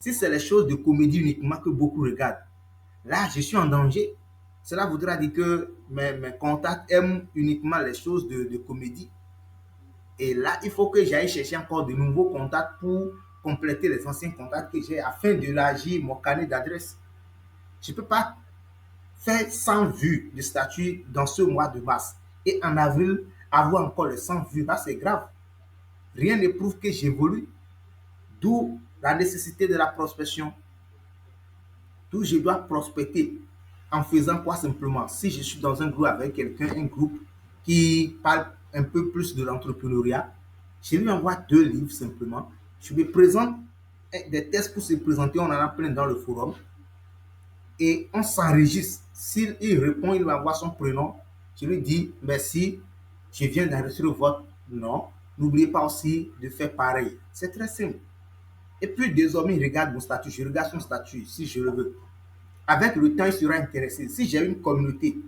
Si c'est les choses de comédie uniquement que beaucoup regardent, là, je suis en danger. Cela voudra dire que mes contacts aiment uniquement les choses de comédie. Et là, il faut que j'aille chercher encore de nouveaux contacts pour compléter les anciens contacts que j'ai afin d'élargir mon carnet d'adresses. Je ne peux pas faire 100 vues de statut dans ce mois de mars et en avril avoir encore les 100 vues. Là, c'est grave. Rien ne prouve que j'évolue. D'où la nécessité de la prospection. D'où je dois prospecter en faisant quoi simplement. Si je suis dans un groupe avec quelqu'un, un groupe qui parle un peu plus de l'entrepreneuriat, je lui envoie 2 livres simplement. Je me présente des tests pour se présenter, on en a plein dans le forum. Et on s'enregistre. S'il répond, il m'envoie son prénom. Je lui dis merci, je viens d'enregistrer votre nom. N'oubliez pas aussi de faire pareil. C'est très simple. Et puis désormais, il regarde mon statut. Je regarde son statut si je le veux. Avec le temps, il sera intéressé. Si j'ai une communauté,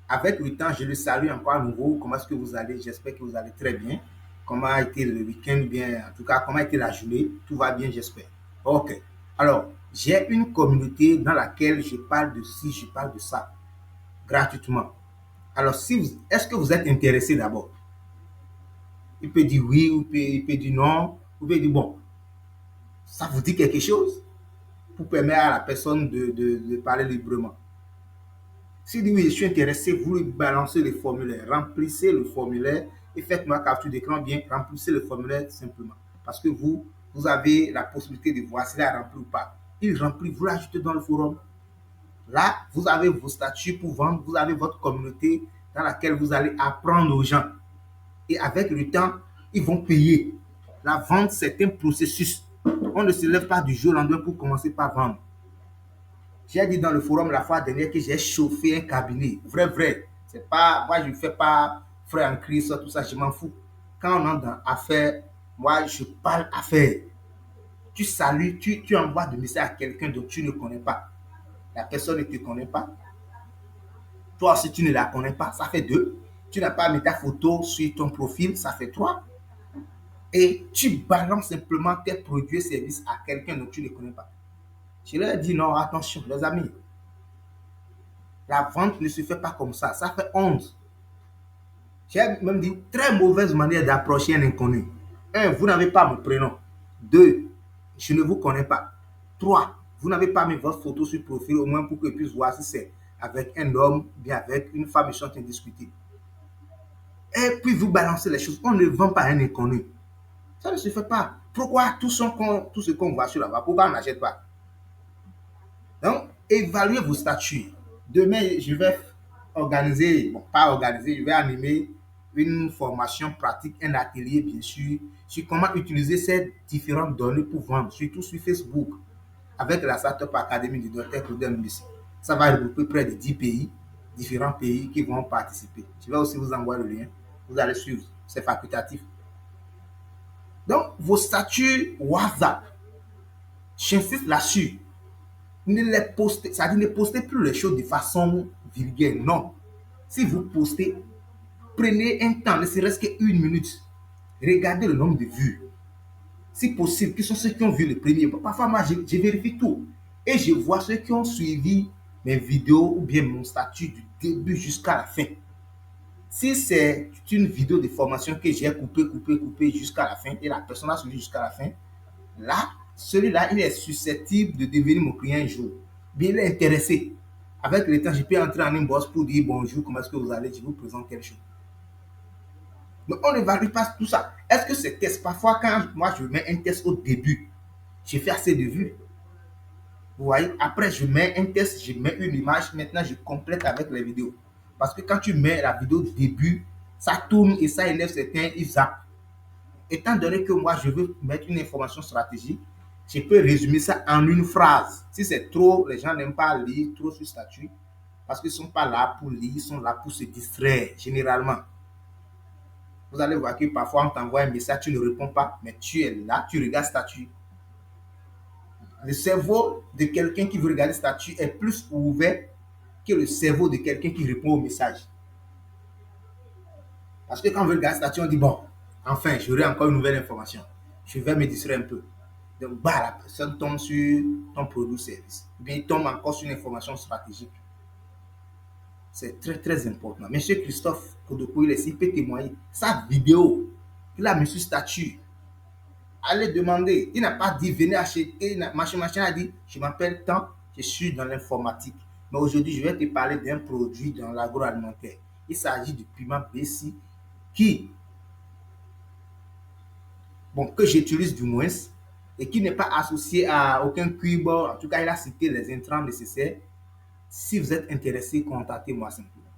avec le temps, je le salue encore à nouveau. Comment est-ce que vous allez? J'espère que vous allez très bien. Comment a été le week-end? Bien, en tout cas, comment a été la journée? Tout va bien, j'espère. Ok. Alors, j'ai une communauté dans laquelle je parle de ci, je parle de ça, gratuitement. Alors, est-ce que vous êtes intéressé d'abord? Il peut dire oui, ou il peut dire non, ou il peut dire bon, ça vous dit quelque chose pour permettre à la personne de parler librement. S'il dit oui, je suis intéressé, vous lui balancez le formulaire, remplissez le formulaire et faites-moi capture d'écran bien, remplissez le formulaire simplement. Parce que vous avez la possibilité de voir s'il a rempli ou pas. Il remplit, vous l'ajoutez dans le forum. Là, vous avez vos statuts pour vendre, vous avez votre communauté dans laquelle vous allez apprendre aux gens. Et avec le temps, ils vont payer. La vente, c'est un processus. On ne se lève pas du jour au lendemain pour commencer par vendre. J'ai dit dans le forum la fois dernière que j'ai chauffé un cabinet. Vrai. C'est pas, moi, je ne fais pas frère en crise, tout ça, je m'en fous. Quand on entre dans affaires, moi, je parle affaires. Tu salues, tu envoies des messages à quelqu'un dont tu ne connais pas. La personne ne te connaît pas. Toi aussi, tu ne la connais pas. Ça fait 2. Tu n'as pas mis ta photo sur ton profil. Ça fait 3. Et tu balances simplement tes produits et services à quelqu'un dont tu ne connais pas. Je leur dis non, attention, les amis. La vente ne se fait pas comme ça. Ça fait honte. J'ai même dit très mauvaise manière d'approcher un inconnu. 1, vous n'avez pas mon prénom. 2, je ne vous connais pas. 3, vous n'avez pas mis votre photo sur le profil au moins pour que je puisse voir si c'est avec un homme, bien avec une femme, ils sont en train de discuter. Et puis vous balancez les choses. On ne vend pas un inconnu. Ça ne se fait pas. Pourquoi tout ce qu'on voit sur là-bas, pourquoi on n'achète pas? Donc, évaluez vos statuts. Demain, je vais organiser, bon, pas organiser, je vais animer une formation pratique, un atelier, bien sûr, sur comment utiliser ces différentes données pour vendre, surtout sur Facebook, avec la Startup Academy du Dr. Claude Mbissi. Ça va regrouper près de 10 pays, différents pays qui vont participer. Je vais aussi vous envoyer le lien. Vous allez suivre. C'est facultatif. Donc, vos statuts WhatsApp, j'insiste là-dessus. Ne les postez, c'est-à-dire ne postez plus les choses de façon vulgaire. Non. Si vous postez, prenez un temps, ne serait-ce qu'une minute. Regardez le nombre de vues. Si possible, qui sont ceux qui ont vu le premier. Parfois, moi, je vérifie tout. Et je vois ceux qui ont suivi mes vidéos ou bien mon statut du début jusqu'à la fin. Si c'est une vidéo de formation que j'ai coupé jusqu'à la fin et la personne a suivi jusqu'à la fin, là, celui-là, il est susceptible de devenir mon client un jour. Bien, il est intéressé. Avec le temps, je peux entrer en inbox pour dire bonjour, comment est-ce que vous allez, je vous présente quelque chose. Donc, on n'évalue pas tout ça. Est-ce que ces tests, parfois, quand moi je mets un test au début, je fais assez de vues. Vous voyez, après, je mets un test, je mets une image, maintenant, je complète avec les vidéos. Parce que quand tu mets la vidéo du début, ça tourne et ça élève certains, ils zappent. Étant donné que moi, je veux mettre une information stratégique, je peux résumer ça en une phrase. Si c'est trop, les gens n'aiment pas lire trop sur statut parce qu'ils ne sont pas là pour lire, ils sont là pour se distraire, généralement. Vous allez voir que parfois, on t'envoie un message, tu ne réponds pas, mais tu es là, tu regardes statut. Le cerveau de quelqu'un qui veut regarder statut est plus ouvert que le cerveau de quelqu'un qui répond au message. Parce que quand on veut regarder statut, on dit bon, enfin, j'aurai encore une nouvelle information. Je vais me distraire un peu. Donc, bah, la personne tombe sur ton produit ou service. Ou bien il tombe encore sur une information stratégique. C'est très, très important. Monsieur Christophe Kodoko, il peut témoigner. Sa vidéo qu'il a mis sur statut, allez demander. Il n'a pas dit venez acheter, machin, machin, il a dit je m'appelle tant, je suis dans l'informatique. Mais aujourd'hui, je vais te parler d'un produit dans l'agroalimentaire. Il s'agit du piment Bessie qui, bon, que j'utilise du moins, et qui n'est pas associé à aucun cube. En tout cas, il a cité les intrants nécessaires. Si vous êtes intéressé, contactez-moi simplement.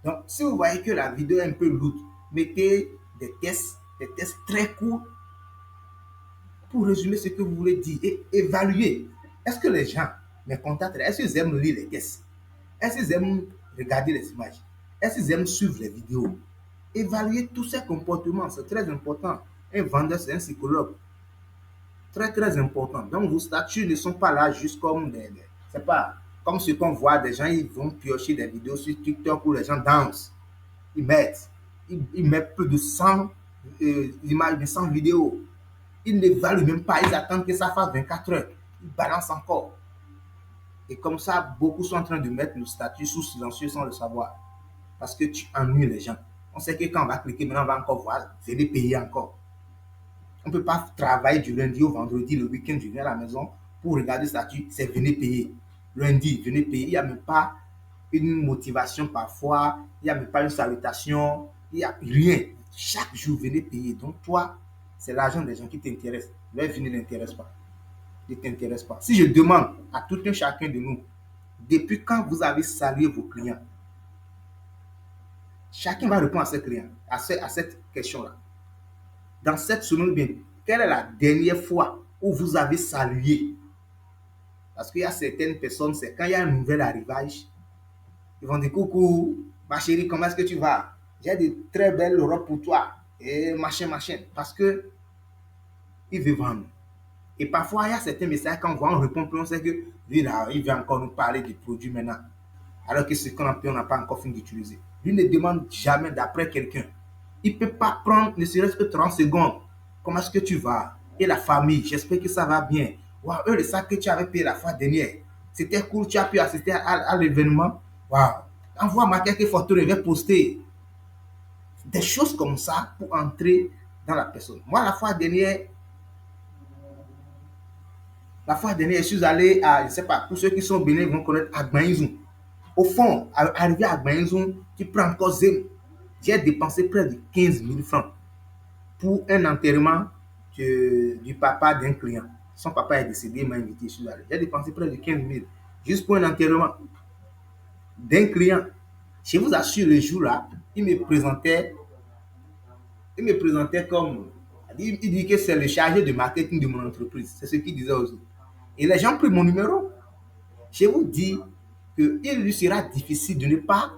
Donc, si vous voyez que la vidéo est un peu lourde, mettez des tests très courts pour résumer ce que vous voulez dire et évaluer. Est-ce que les gens, mes contacts, est-ce qu'ils aiment lire les tests? Est-ce qu'ils aiment regarder les images? Est-ce qu'ils aiment suivre les vidéos? Évaluer tous ces comportements, c'est très important. Un vendeur, c'est un psychologue. Très, très important. Donc, vos statuts ne sont pas là juste comme c'est pas comme ce qu'on voit des gens, ils vont piocher des vidéos sur TikTok où les gens dansent. Ils mettent plus de 100 images, de 100 vidéos. Ils ne valent même pas, ils attendent que ça fasse 24 heures. Ils balancent encore. Et comme ça, beaucoup sont en train de mettre le statut sous silencieux sans le savoir. Parce que tu ennuies les gens. On sait que quand on va cliquer, maintenant on va encore voir, venez payer encore. On ne peut pas travailler du lundi au vendredi, le week-end, je viens à la maison pour regarder le statut, c'est venez payer. Lundi, venez payer. Il n'y a même pas une motivation parfois, il n'y a même pas une salutation, il n'y a rien. Chaque jour, venez payer. Donc toi, c'est l'argent des gens qui t'intéresse. Leur vie ne l'intéresse pas. Ne t'intéresse pas. Si je demande à tout un chacun de nous, depuis quand vous avez salué vos clients, chacun va répondre à cette, à cette question-là. Dans cette semaine, bien, quelle est la dernière fois où vous avez salué? Parce qu'il y a certaines personnes, c'est quand il y a un nouvel arrivage, ils vont dire coucou, ma chérie, comment est-ce que tu vas? J'ai de très belles robes pour toi. Et machin, machin. Parce que il veut vendre. Et parfois, il y a certains messages, quand on répond plus, on sait que lui, là, il veut encore nous parler des produits maintenant. Alors que ce qu'on a pris, on n'a pas encore fini d'utiliser. Lui ne demande jamais d'après quelqu'un. Il ne peut pas prendre ne serait-ce que 30 secondes. Comment est-ce que tu vas? Et la famille, j'espère que ça va bien. Waouh, le sac que tu avais payé la fois dernière, c'était cool, tu as pu assister à l'événement. Waouh, envoie-moi quelques photos, je vais poster. Des choses comme ça pour entrer dans la personne. Moi, la fois dernière, je suis allé à, je ne sais pas, tous ceux qui sont bénis vont connaître Agmaïzoum. Au fond, arrivé à Agmaïzoum, tu prends encore Zem. J'ai dépensé près de 15 000 francs pour un enterrement du papa d'un client. Son papa est décédé, il m'a invité, je suis allé. J'ai dépensé près de 15 000 juste pour un enterrement d'un client. Je vous assure, le jour-là, il me présentait comme. Il dit que c'est le chargé de marketing de mon entreprise. C'est ce qu'il disait aux autres. Et les gens ont pris mon numéro. Je vous dis qu'il lui sera difficile de ne pas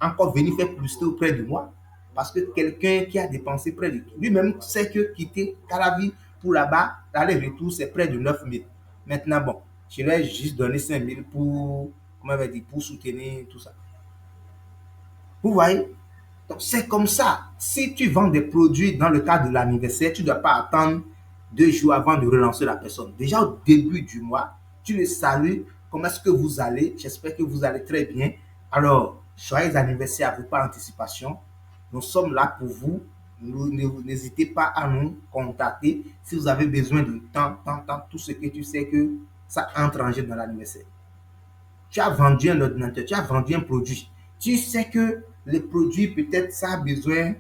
encore venir faire publicité auprès de moi. Parce que quelqu'un qui a dépensé près de lui-même sait que quitter Calavi pour là-bas, l'aller-retour, c'est près de 9 000. Maintenant, bon, je lui ai juste donné 5 000 pour, comment on va dire, pour soutenir tout ça. Vous voyez? Donc, c'est comme ça. Si tu vends des produits dans le cadre de l'anniversaire, tu ne dois pas attendre 2 jours avant de relancer la personne. Déjà au début du mois, tu le salues. Comment est-ce que vous allez? J'espère que vous allez très bien. Alors, joyeux anniversaire à vous par anticipation. Nous sommes là pour vous. N'hésitez pas à nous contacter si vous avez besoin de temps, tout ce que tu sais que ça entre en jeu dans l'anniversaire. Tu as vendu un ordinateur, tu as vendu un produit. Tu sais que le produit, peut-être, ça a besoin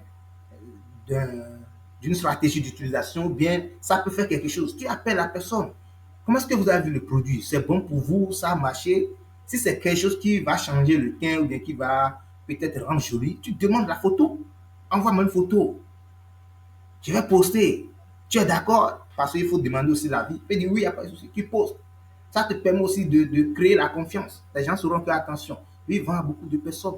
d'une stratégie d'utilisation, ou bien ça peut faire quelque chose. Tu appelles la personne. Comment est-ce que vous avez vu le produit? C'est bon pour vous? Ça a marché? Si c'est quelque chose qui va changer le teint ou bien qui va peut-être rendre joli, tu demandes la photo. Envoie-moi une photo. Je vais poster. Tu es d'accord? Parce qu'il faut demander aussi l'avis. Tu dis oui, il n'y a pas de souci. Tu postes. Ça te permet aussi de créer la confiance. Les gens sauront faire attention. Lui, il vend à beaucoup de personnes.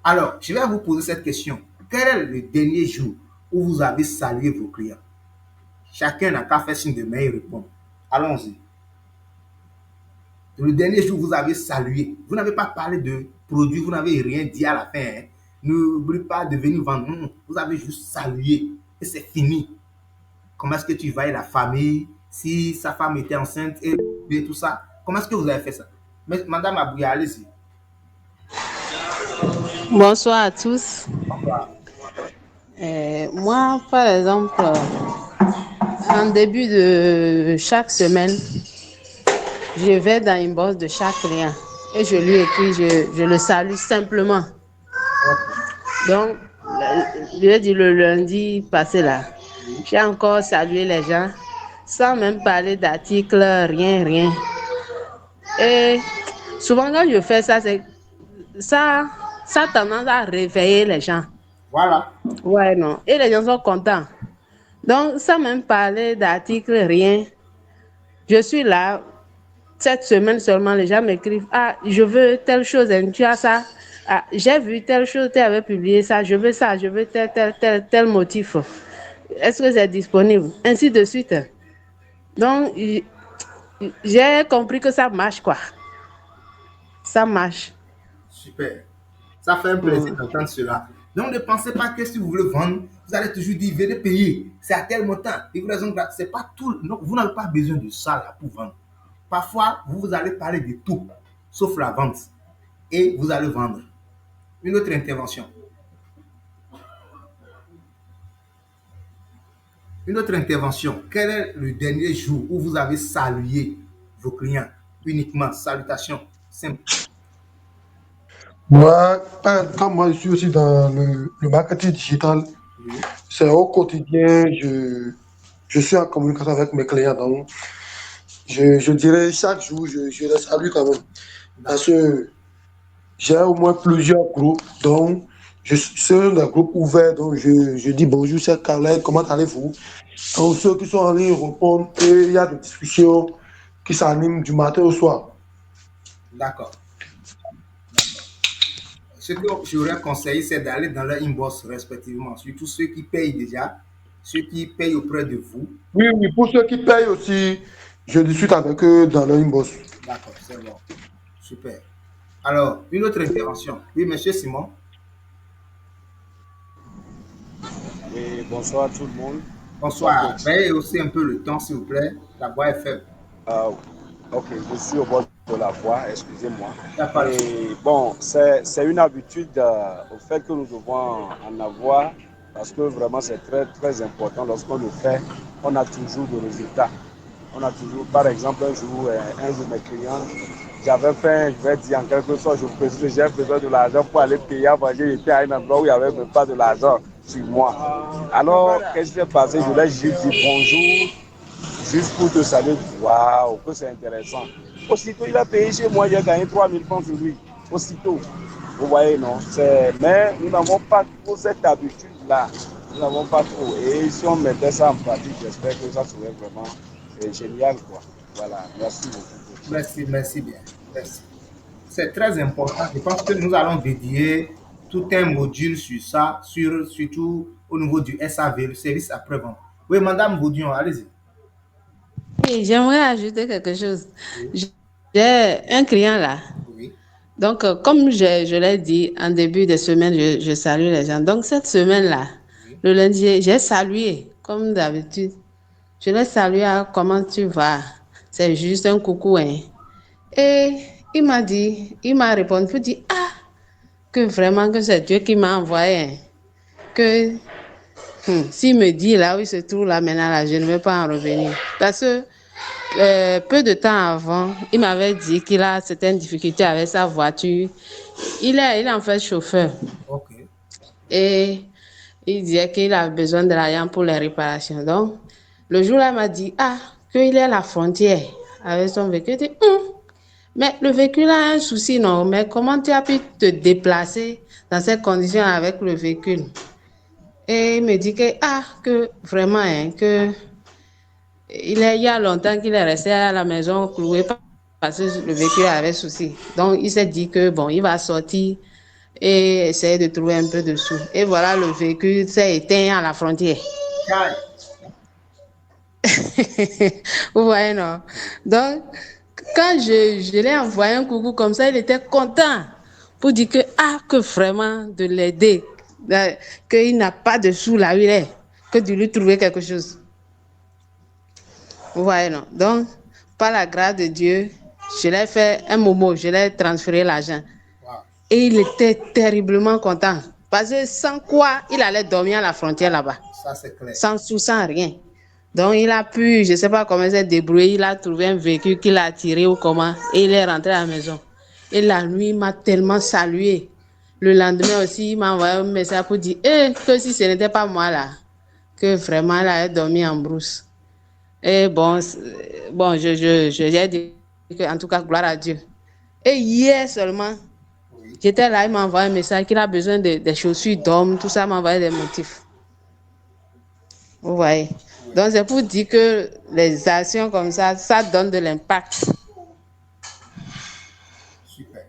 Alors, je vais vous poser cette question. Quel est le dernier jour où vous avez salué vos clients? Chacun n'a qu'à faire signe de main et répondre. Allons-y. Le dernier jour, vous avez salué. Vous n'avez pas parlé de produit, vous n'avez rien dit à la fin. Hein. N'oubliez pas de venir vendre. Non, vous avez juste salué. Et c'est fini. comment est-ce que tu voyais la famille, si sa femme était enceinte et tout ça. Comment est-ce que vous avez fait ça? Mais, Madame Abouya, allez-y. Bonsoir à tous. Bonsoir. Moi, par exemple, en début de chaque semaine, je vais dans une box de chaque client et je lui écris, je le salue simplement. Ok. Donc, je lui ai dit le lundi passé là, Oui. j'ai encore salué les gens sans même parler d'articles, rien, rien. Et souvent quand je fais ça, ça, ça a tendance à réveiller les gens. Voilà. Ouais, non. Et les gens sont contents. Donc, sans même parler d'articles, rien. Je suis là. Cette semaine seulement, les gens m'écrivent: Ah, je veux telle chose, hein, tu as ça. Ah, j'ai vu telle chose, tu avais publié ça, je veux tel motif. Est-ce que c'est disponible? Ainsi de suite. Donc, j'ai compris que ça marche, quoi. Ça marche. Super. Ça fait un plaisir Mm. d'entendre cela. Donc ne pensez pas que si vous voulez vendre, vous allez toujours dire venez payer. C'est à tel montant. Livraison gratuite. C'est pas tout. Non, vous n'avez pas besoin de ça là pour vendre. Parfois, vous allez parler de tout, sauf la vente. Et vous allez vendre. Une autre intervention. Une autre intervention. Quel est le dernier jour où vous avez salué vos clients uniquement? Salutations. Simple. Moi, comme moi, je suis aussi dans le marketing digital. Oui. C'est au quotidien, je suis en communication avec mes clients. Donc, je dirais chaque jour, je les salue quand même. Parce D'accord. que j'ai au moins plusieurs groupes. Donc, je suis un des groupes ouverts. Donc, je dis bonjour, c'est Carlet, comment allez-vous? Donc, ceux qui sont en ligne répondent et il y a des discussions qui s'animent du matin au soir. D'accord. D'accord. Ce que j'aurais conseillé, c'est d'aller dans leur inbox respectivement, surtout ceux qui payent déjà, ceux qui payent auprès de vous. Oui, oui, pour ceux qui payent aussi, je discute avec eux dans leur inbox. D'accord, c'est bon. Super. Alors, une autre intervention. Oui, monsieur Simon. Oui, bonsoir tout le monde. Bonsoir, Bonsoir. coach. Veuillez aussi un peu le temps, s'il vous plaît. La voix est faible. Euh, ok, je suis au bord de la voie, excusez-moi. Il n'y a pas de souci. Et bon, c'est une habitude au fait que nous devons en avoir parce que vraiment c'est très, très important. Lorsqu'on le fait, on a toujours de résultats. On a toujours, par exemple, un jour, un de mes clients, j'avais fait, je vais dire en quelque sorte, je précise, j'ai besoin de l'argent pour aller payer à manger. J'étais à un endroit où il n'y avait même pas de l'argent sur moi. Alors, qu'est-ce qui s'est passé? Je lui ai juste dit bonjour, juste pour te saluer. Waouh, que c'est intéressant. Aussitôt, il a payé chez moi, j'ai gagné 3 000 francs sur lui. Aussitôt. Vous voyez, non? Mais nous n'avons pas trop cette habitude-là. Nous n'avons pas trop. Et si on mettait ça en pratique, j'espère que ça serait vraiment génial, quoi. Voilà, merci beaucoup. Merci, merci bien. Merci. C'est très important. Je pense que nous allons dédier tout un module sur ça, surtout au niveau du SAV, le service après-vente. Oui, Madame Vaudion, allez-y. Oui, j'aimerais ajouter quelque chose. Oui, J'ai un client là. oui, Donc, comme je l'ai dit en début de semaine, je salue les gens. Donc, cette semaine-là, oui. le lundi, j'ai salué, comme d'habitude. Je l'ai salué: Ah, comment tu vas? C'est juste un coucou, hein. Et il m'a répondu, il dit: Ah, que vraiment que c'est Dieu qui m'a envoyé, hein. Que s'il me dit là où il se trouve là maintenant, là, je ne vais pas en revenir. Parce que peu de temps avant, il m'avait dit qu'il a certaines difficultés avec sa voiture. Il est en fait chauffeur Ok. et il disait qu'il a besoin de l'argent pour les réparations. Donc, le jour-là, il m'a dit: Ah, qu'il est à la frontière avec son véhicule. Je dis: Mais le véhicule a un souci, non? Mais comment tu as pu te déplacer dans ces conditions avec le véhicule? Et il me dit que vraiment, hein, il y a longtemps qu'il est resté à la maison cloué parce que le véhicule avait souci. Donc, il s'est dit que bon, il va sortir et essayer de trouver un peu de sous. Et voilà, le véhicule s'est éteint à la frontière. Kai. Vous voyez, non? Donc, quand je l'ai envoyé un coucou comme ça, il était content pour dire que vraiment de l'aider, qu'il n'a pas de sous là où il est, que de lui trouver quelque chose. Vous voyez, non? Donc, par la grâce de Dieu, je l'ai fait un moment, je l'ai transféré l'argent. Wow. Et il était terriblement content. Parce que sans quoi, il allait dormir à la frontière là-bas. Ça, c'est clair. Sans sous, sans rien. Donc, il a pu, je ne sais pas comment il s'est débrouillé, il a trouvé un véhicule qu'il a tiré ou comment, et il est rentré à la maison. Et la nuit, il m'a tellement salué. Le lendemain aussi, il m'a envoyé un message pour dire que si ce n'était pas moi là, que vraiment, il allait dormir en brousse. Et bon, j'ai dit que, en tout cas, gloire à Dieu. Et hier seulement, Oui. j'étais là, il m'a envoyé un message qu'il a besoin des chaussures d'homme, tout ça, il m'a envoyé des motifs. Vous voyez. Oui. Donc, c'est pour dire que les actions comme ça donne de l'impact. Super.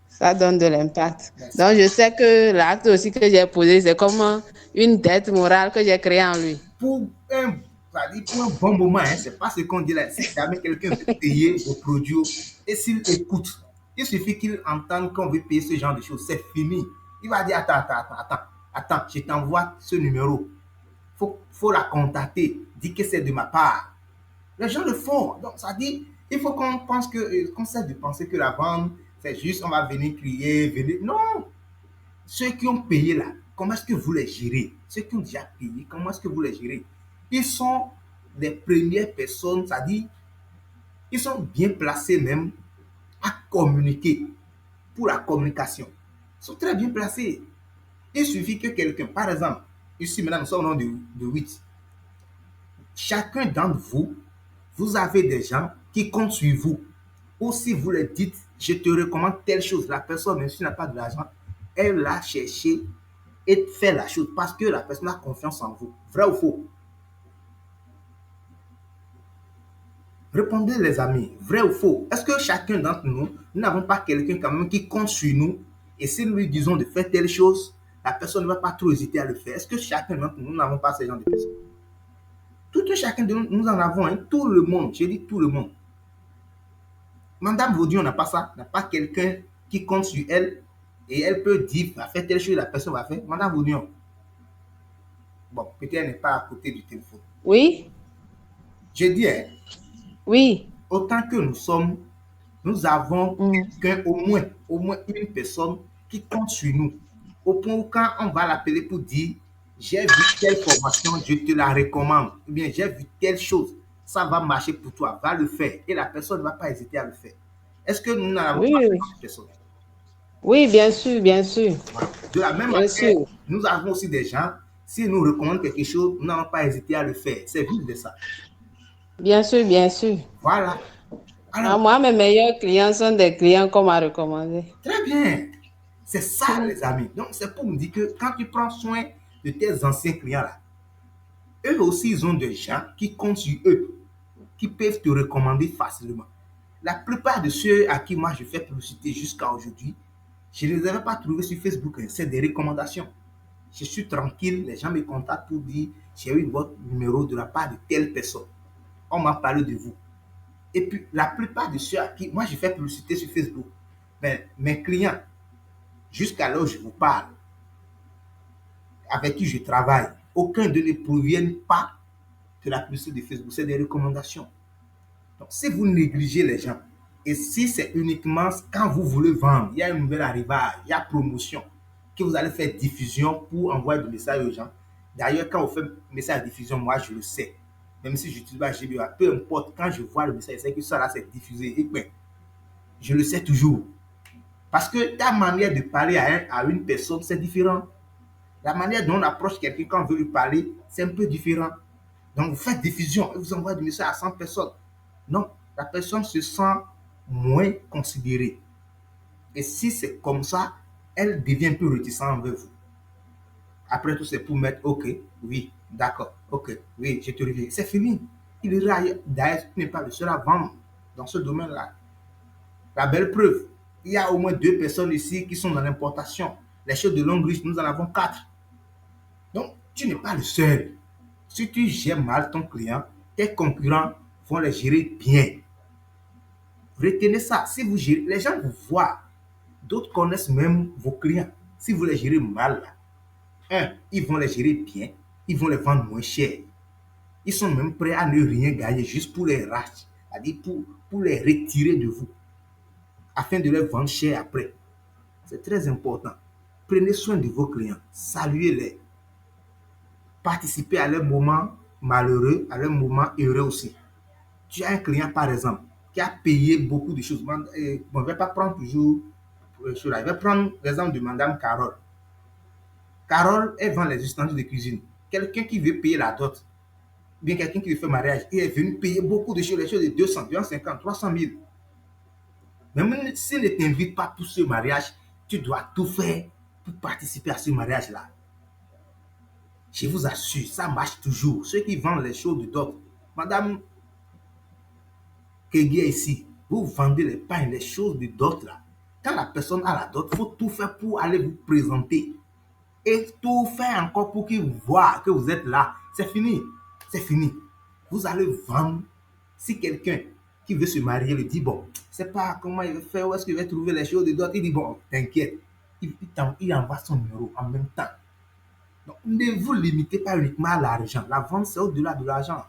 Ça donne de l'impact. Merci. Donc, je sais que l'acte aussi que j'ai posé, c'est comme une dette morale que j'ai créée en lui. Pour un bon moment, hein, c'est pas ce qu'on dit là. Si jamais quelqu'un veut payer vos produits et s'il écoute, il suffit qu'il entende qu'on veut payer ce genre de choses. C'est fini. Il va dire attends, je t'envoie ce numéro. Faut la contacter. Dis que c'est de ma part. Les gens le font. Donc, ça dit, il faut qu'on cesse de penser que la vente, c'est juste, on va venir crier, venir. Non! Ceux qui ont payé là, comment est-ce que vous les gérez? Ceux qui ont déjà payé, comment est-ce que vous les gérez? Ils sont les premières personnes, c'est-à-dire, ils sont bien placés même à communiquer pour la communication. Ils sont très bien placés. Il suffit que quelqu'un, par exemple, ici maintenant nous sommes au nom de 8. Chacun d'entre vous, vous avez des gens qui comptent sur vous. Ou si vous leur dites, je te recommande telle chose, la personne, même s'il n'a pas de l'argent, elle l'a cherché et fait la chose parce que la personne a confiance en vous. Vrai ou faux? Répondez les amis, vrai ou faux? Est-ce que chacun d'entre nous, nous n'avons pas quelqu'un quand même qui compte sur nous et si nous lui disons de faire telle chose, la personne ne va pas trop hésiter à le faire? Est-ce que chacun d'entre nous, nous n'avons pas ce genre de personnes? Tout un chacun de nous, nous en avons, hein, tout le monde, j'ai dit tout le monde. Madame Vaudion n'a pas ça, n'a pas quelqu'un qui compte sur elle et elle peut dire, va faire telle chose, la personne va faire. Madame Vaudion, bon, peut-être elle n'est pas à côté du téléphone. Oui? Je dis, hein, Oui. autant que nous sommes, nous avons quelqu'un, au moins une personne qui compte sur nous. Au point où quand on va l'appeler pour dire, j'ai vu telle formation, je te la recommande. Ou bien j'ai vu telle chose, ça va marcher pour toi, va le faire. Et la personne ne va pas hésiter à le faire. Est-ce que nous n'avons Oui, pas oui. cette personne? Oui, bien sûr, bien sûr. Voilà. De la même Bien manière, sûr. nous avons aussi des gens, s'ils nous recommandent quelque chose, nous n'avons pas hésité à le faire. C'est juste de ça. Bien sûr, bien sûr. Voilà. Alors, Moi, mes meilleurs clients sont des clients qu'on m'a recommandés. très bien. C'est ça, les amis. Donc, c'est pour me dire que quand tu prends soin de tes anciens clients-là, eux aussi, ils ont des gens qui comptent sur eux, qui peuvent te recommander facilement. La plupart de ceux à qui moi je fais publicité jusqu'à aujourd'hui, je ne les avais pas trouvés sur Facebook. C'est des recommandations. Je suis tranquille, les gens me contactent pour dire j'ai eu votre numéro de la part de telle personne. On m'a parlé de vous. Et puis, la plupart de ceux à qui moi je fais publicité sur Facebook, ben, mes clients, jusqu'à là où je vous parle, avec qui je travaille, aucun d'eux ne proviennent pas de la publicité de Facebook, c'est des recommandations. Donc, si vous négligez les gens, et si c'est uniquement quand vous voulez vendre, il y a un nouvel arrivage, il y a promotion, que vous allez faire diffusion pour envoyer des messages aux gens. D'ailleurs, quand vous faites message de diffusion, moi je le sais. Même si je n'utilise pas GBA, peu importe, quand je vois le message, c'est que ça là c'est diffusé. Et bien, je le sais toujours. Parce que ta manière de parler à une personne, c'est différent. La manière dont on approche quelqu'un quand on veut lui parler, c'est un peu différent. Donc, vous faites diffusion et vous envoyez des messages à 100 personnes. Non, la personne se sent moins considérée. Et si c'est comme ça, elle devient un peu réticente envers vous. Après tout, c'est pour mettre OK, oui, d'accord, OK, oui, je te reviens. C'est fini. Il est là, d'ailleurs, tu n'es pas le seul à vendre dans ce domaine-là. La belle preuve, il y a au moins 2 personnes ici qui sont dans l'importation. Les choses de longue riche, nous en avons 4. Donc, tu n'es pas le seul. Si tu gères mal ton client, tes concurrents vont les gérer bien. Retenez ça. Si vous gérez, les gens vous voient. D'autres connaissent même vos clients. Si vous les gérez mal, ils vont les gérer bien. Ils vont les vendre moins cher. Ils sont même prêts à ne rien gagner juste pour les racheter, c'est-à-dire pour les retirer de vous, afin de les vendre cher après. C'est très important. Prenez soin de vos clients, saluez-les, participez à leurs moments malheureux, à leurs moments heureux aussi. Tu as un client, par exemple, qui a payé beaucoup de choses. Bon, je ne vais pas prendre toujours cela. Je vais prendre l'exemple de Madame Carole. Carole, elle vend les ustensiles de cuisine. Quelqu'un qui veut payer la dot, bien quelqu'un qui veut faire mariage, il est venu payer beaucoup de choses, les choses de 200, 250, 300 000. Même s'il ne t'invite pas pour ce mariage, tu dois tout faire pour participer à ce mariage-là. Je vous assure, ça marche toujours. Ceux qui vendent les choses de dot, Madame Keguia ici, vous vendez les pains, les choses de dot là. Quand la personne a la dot, il faut tout faire pour aller vous présenter. Et tout faire encore pour qu'il voit que vous êtes là. C'est fini. C'est fini. Vous allez vendre. Si quelqu'un qui veut se marier le dit, bon, je ne sais pas comment il va faire, où est-ce qu'il va trouver les choses de dot, il dit, bon, t'inquiète. Il envoie son numéro en même temps. Donc, ne vous limitez pas uniquement à l'argent. La vente, c'est au-delà de l'argent.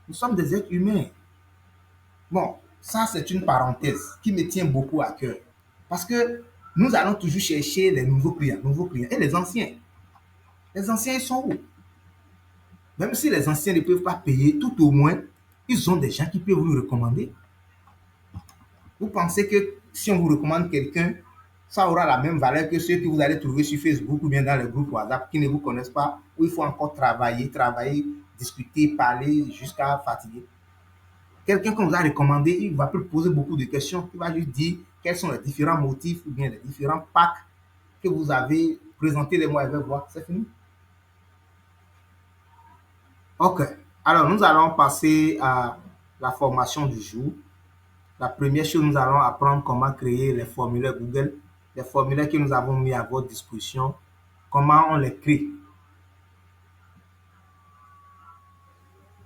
Nous sommes des êtres humains. Bon, ça, c'est une parenthèse qui me tient beaucoup à cœur. Parce que nous allons toujours chercher les nouveaux clients et les anciens. Les anciens, ils sont où? Même si les anciens ne peuvent pas payer, tout au moins, ils ont des gens qui peuvent vous le recommander. Vous pensez que si on vous recommande quelqu'un, ça aura la même valeur que ceux que vous allez trouver sur Facebook ou bien dans les groupes WhatsApp qui ne vous connaissent pas, où il faut encore travailler, discuter, parler jusqu'à fatiguer. Quelqu'un qu'on vous a recommandé, il ne va plus poser beaucoup de questions. Il va juste dire quels sont les différents motifs ou bien les différents packs que vous avez présentés les mois et voir. C'est fini. Ok. Alors, nous allons passer à la formation du jour. La première chose, nous allons apprendre comment créer les formulaires Google, les formulaires que nous avons mis à votre disposition, comment on les crée.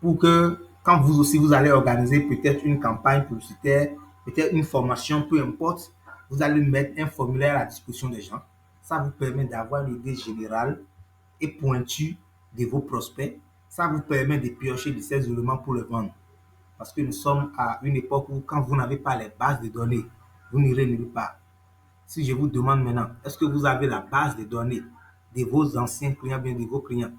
Pour que quand vous aussi, vous allez organiser peut-être une campagne publicitaire, peut-être une formation, peu importe, vous allez mettre un formulaire à la disposition des gens. Ça vous permet d'avoir une idée générale et pointue de vos prospects. Ça vous permet de piocher de ces éléments pour le vendre. Parce que nous sommes à une époque où quand vous n'avez pas les bases de données, vous n'irez nulle part. Si je vous demande maintenant, est-ce que vous avez la base de données de vos anciens clients, bien de vos clients,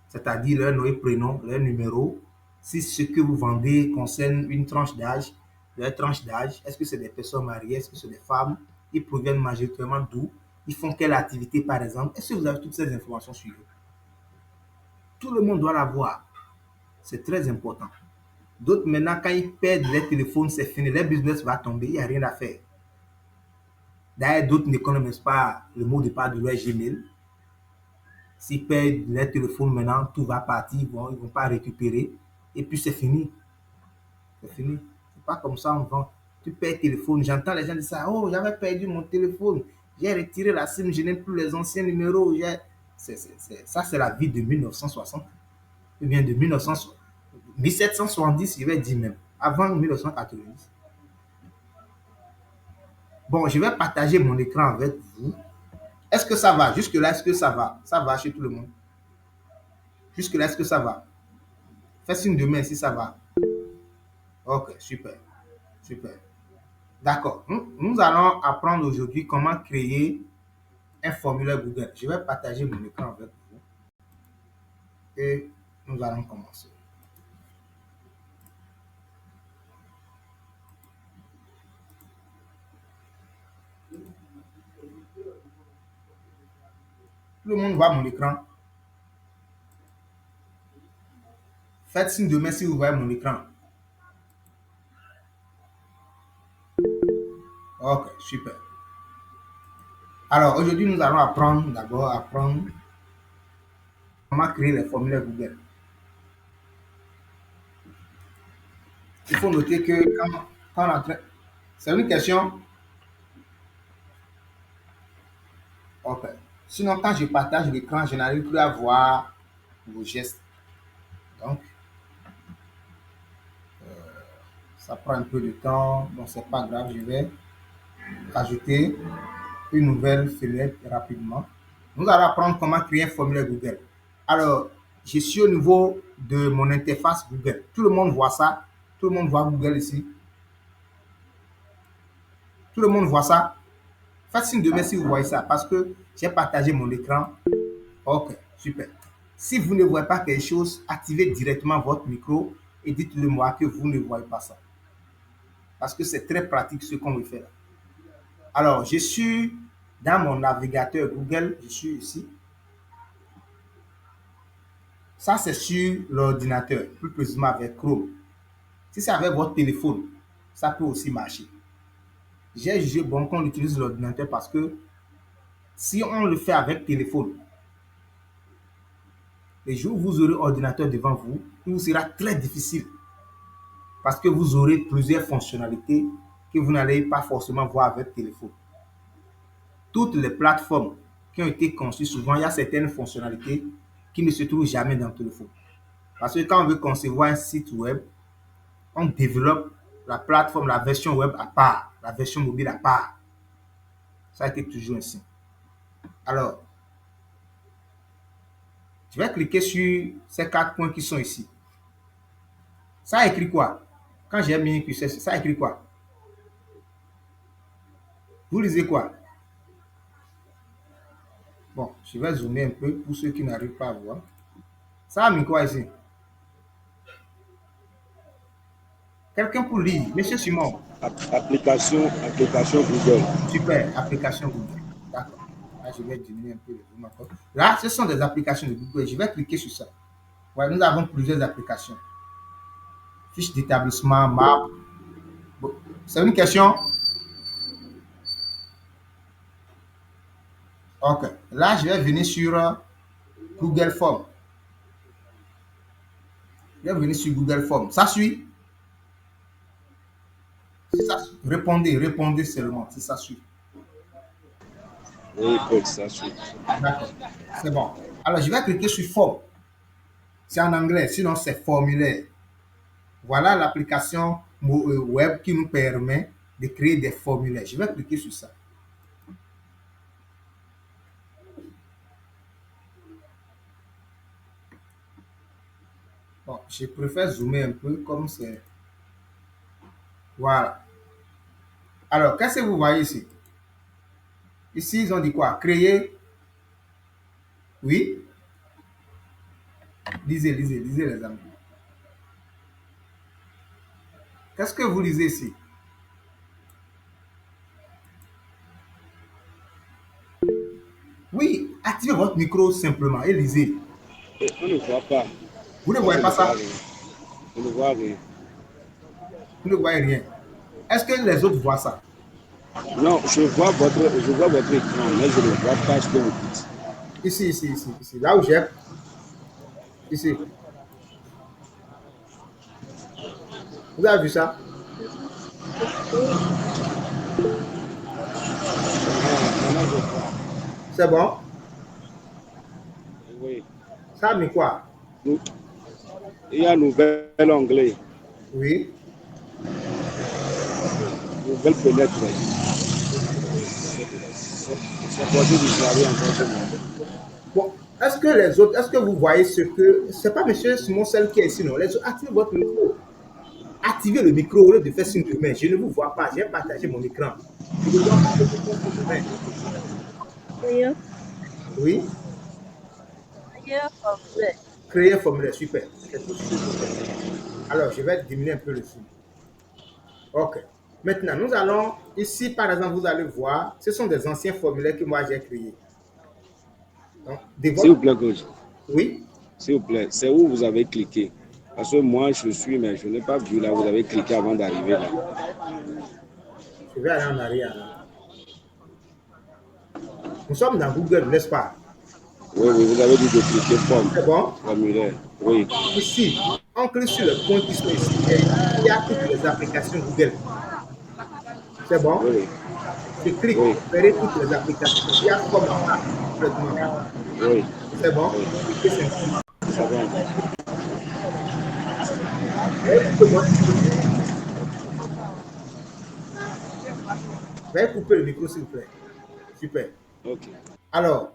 c'est-à-dire leur nom et prénom, leur numéro, si ce que vous vendez concerne une tranche d'âge, leur tranche d'âge, est-ce que c'est des personnes mariées, est-ce que c'est des femmes, ils proviennent majoritairement d'où, ils font quelle activité par exemple, est-ce que vous avez toutes ces informations sur eux? Tout le monde doit l'avoir. C'est très important. D'autres maintenant, quand ils perdent les téléphones, c'est fini, leur business va tomber, il n'y a rien à faire. D'ailleurs, d'autres ne connaissent pas le mot de passe de leur Gmail. S'ils perdent leur téléphone maintenant, tout va partir, ils ne vont pas récupérer. Et puis c'est fini. C'est fini. C'est pas comme ça on vend. Tu perds le téléphone. J'entends les gens dire ça. Oh, j'avais perdu mon téléphone. J'ai retiré la SIM, je n'ai plus les anciens numéros. Ça, c'est la vie de 1960. Ou bien de 1770, je vais dire même. Avant 1990. Bon, je vais partager mon écran avec vous. Est-ce que ça va? Jusque-là, est-ce que ça va? Ça va chez tout le monde? Jusque-là, est-ce que ça va? Faites signe de main si ça va. Ok, super. Super. D'accord. Nous allons apprendre aujourd'hui comment créer un formulaire Google. Je vais partager mon écran avec vous. Et nous allons commencer. Tout le monde voit mon écran. Faites signe de main si vous voyez mon écran. Ok, super. Alors, aujourd'hui, nous allons apprendre comment créer les formulaires Google. Il faut noter que quand on entraîne... C'est une question. Ok. Sinon, quand je partage l'écran, je n'arrive plus à voir vos gestes. Donc, ça prend un peu de temps. Donc, c'est pas grave. Je vais ajouter une nouvelle fenêtre rapidement. Nous allons apprendre comment créer un formulaire Google. Alors, je suis au niveau de mon interface Google. Tout le monde voit ça. Tout le monde voit Google ici. Tout le monde voit ça. Faites signe de main si vous voyez ça, parce que j'ai partagé mon écran. Ok, super. Si vous ne voyez pas quelque chose, activez directement votre micro et dites-le moi que vous ne voyez pas ça. Parce que c'est très pratique ce qu'on veut faire. Alors, je suis dans mon navigateur Google. Je suis ici. Ça, c'est sur l'ordinateur, plus précisément avec Chrome. Si c'est avec votre téléphone, ça peut aussi marcher. J'ai jugé bon qu'on utilise l'ordinateur parce que si on le fait avec téléphone, les jours où vous aurez ordinateur devant vous, il vous sera très difficile parce que vous aurez plusieurs fonctionnalités que vous n'allez pas forcément voir avec téléphone. Toutes les plateformes qui ont été conçues, souvent, il y a certaines fonctionnalités qui ne se trouvent jamais dans le téléphone. Parce que quand on veut concevoir un site web, on développe la plateforme, la version web à part, la version mobile à part. Ça a été toujours ainsi. Alors, je vais cliquer sur ces 4 points qui sont ici. Ça a écrit quoi? Quand j'ai mis un curseur, ça a écrit quoi? Vous lisez quoi? Bon, je vais zoomer un peu pour ceux qui n'arrivent pas à voir. Ça a mis quoi ici? Quelqu'un pour lire? Monsieur Simon. Application Google. Super, application Google. D'accord. Là, je vais diminuer un peu le zoom encore. Là, ce sont des applications de Google. Je vais cliquer sur ça. Ouais, nous avons plusieurs applications. Fiche d'établissement, map. Bon, c'est une question? Ok. Là, je vais venir sur Google Form. Je vais venir sur Google Form. Ça suit? Si ça suit. Répondez seulement si ça suit. Oui, ça suit. D'accord. C'est bon. Alors, je vais cliquer sur Form. C'est en anglais, sinon c'est formulaire. Voilà l'application web qui nous permet de créer des formulaires. Je vais cliquer sur ça. Bon, je préfère zoomer un peu comme c'est. Voilà. Alors, qu'est-ce que vous voyez ici? Ici, ils ont dit quoi? Créer. Oui. Lisez les amis. Qu'est-ce que vous lisez ici? Oui, activez votre micro simplement et lisez. Et on ne voit pas. Vous ne voyez pas ça? On ne voit rien. Vous ne voyez rien. Est-ce que les autres voient ça? Non, je vois votre écran, mais je ne vois pas ce que vous dites. Ici. Là où j'ai. Ici. Vous avez vu ça? C'est bon? Oui. Ça a mis quoi? Il y a un nouvel onglet. Oui. Nouvelle fenêtre. C'est pour dire encore. Bon, est-ce que vous voyez ce que. C'est pas monsieur Simon seul qui est ici, non? Les autres, activez votre micro. Activez le micro au lieu de faire signe de main. Je ne vous vois pas. J'ai partagé mon écran. Je ne vois pas que vous faites signe de main. Oui. Créer un formulaire, super. Alors, je vais diminuer un peu le zoom. Ok. Maintenant, nous allons, ici par exemple, vous allez voir, ce sont des anciens formulaires que moi j'ai créés. S'il vous plaît, coach. Oui. S'il vous plaît, c'est où vous avez cliqué? Parce que moi, je suis, mais je n'ai pas vu là où vous avez cliqué avant d'arriver là. Je vais aller en arrière. Nous sommes dans Google, n'est-ce pas? Oui, vous avez dit de cliquer forme. C'est bon? Formulaire. Oui. Ici, on clique sur le point qui sont ici. Il y a toutes les applications Google. C'est bon? Oui. Je clique, Oui. vous verrez toutes les applications. Il y a comme en bas, complètement. Oui. C'est bon? Oui. Cliquez simplement. C'est bon. Veuillez couper le micro, s'il vous plaît. Super. Ok. Alors,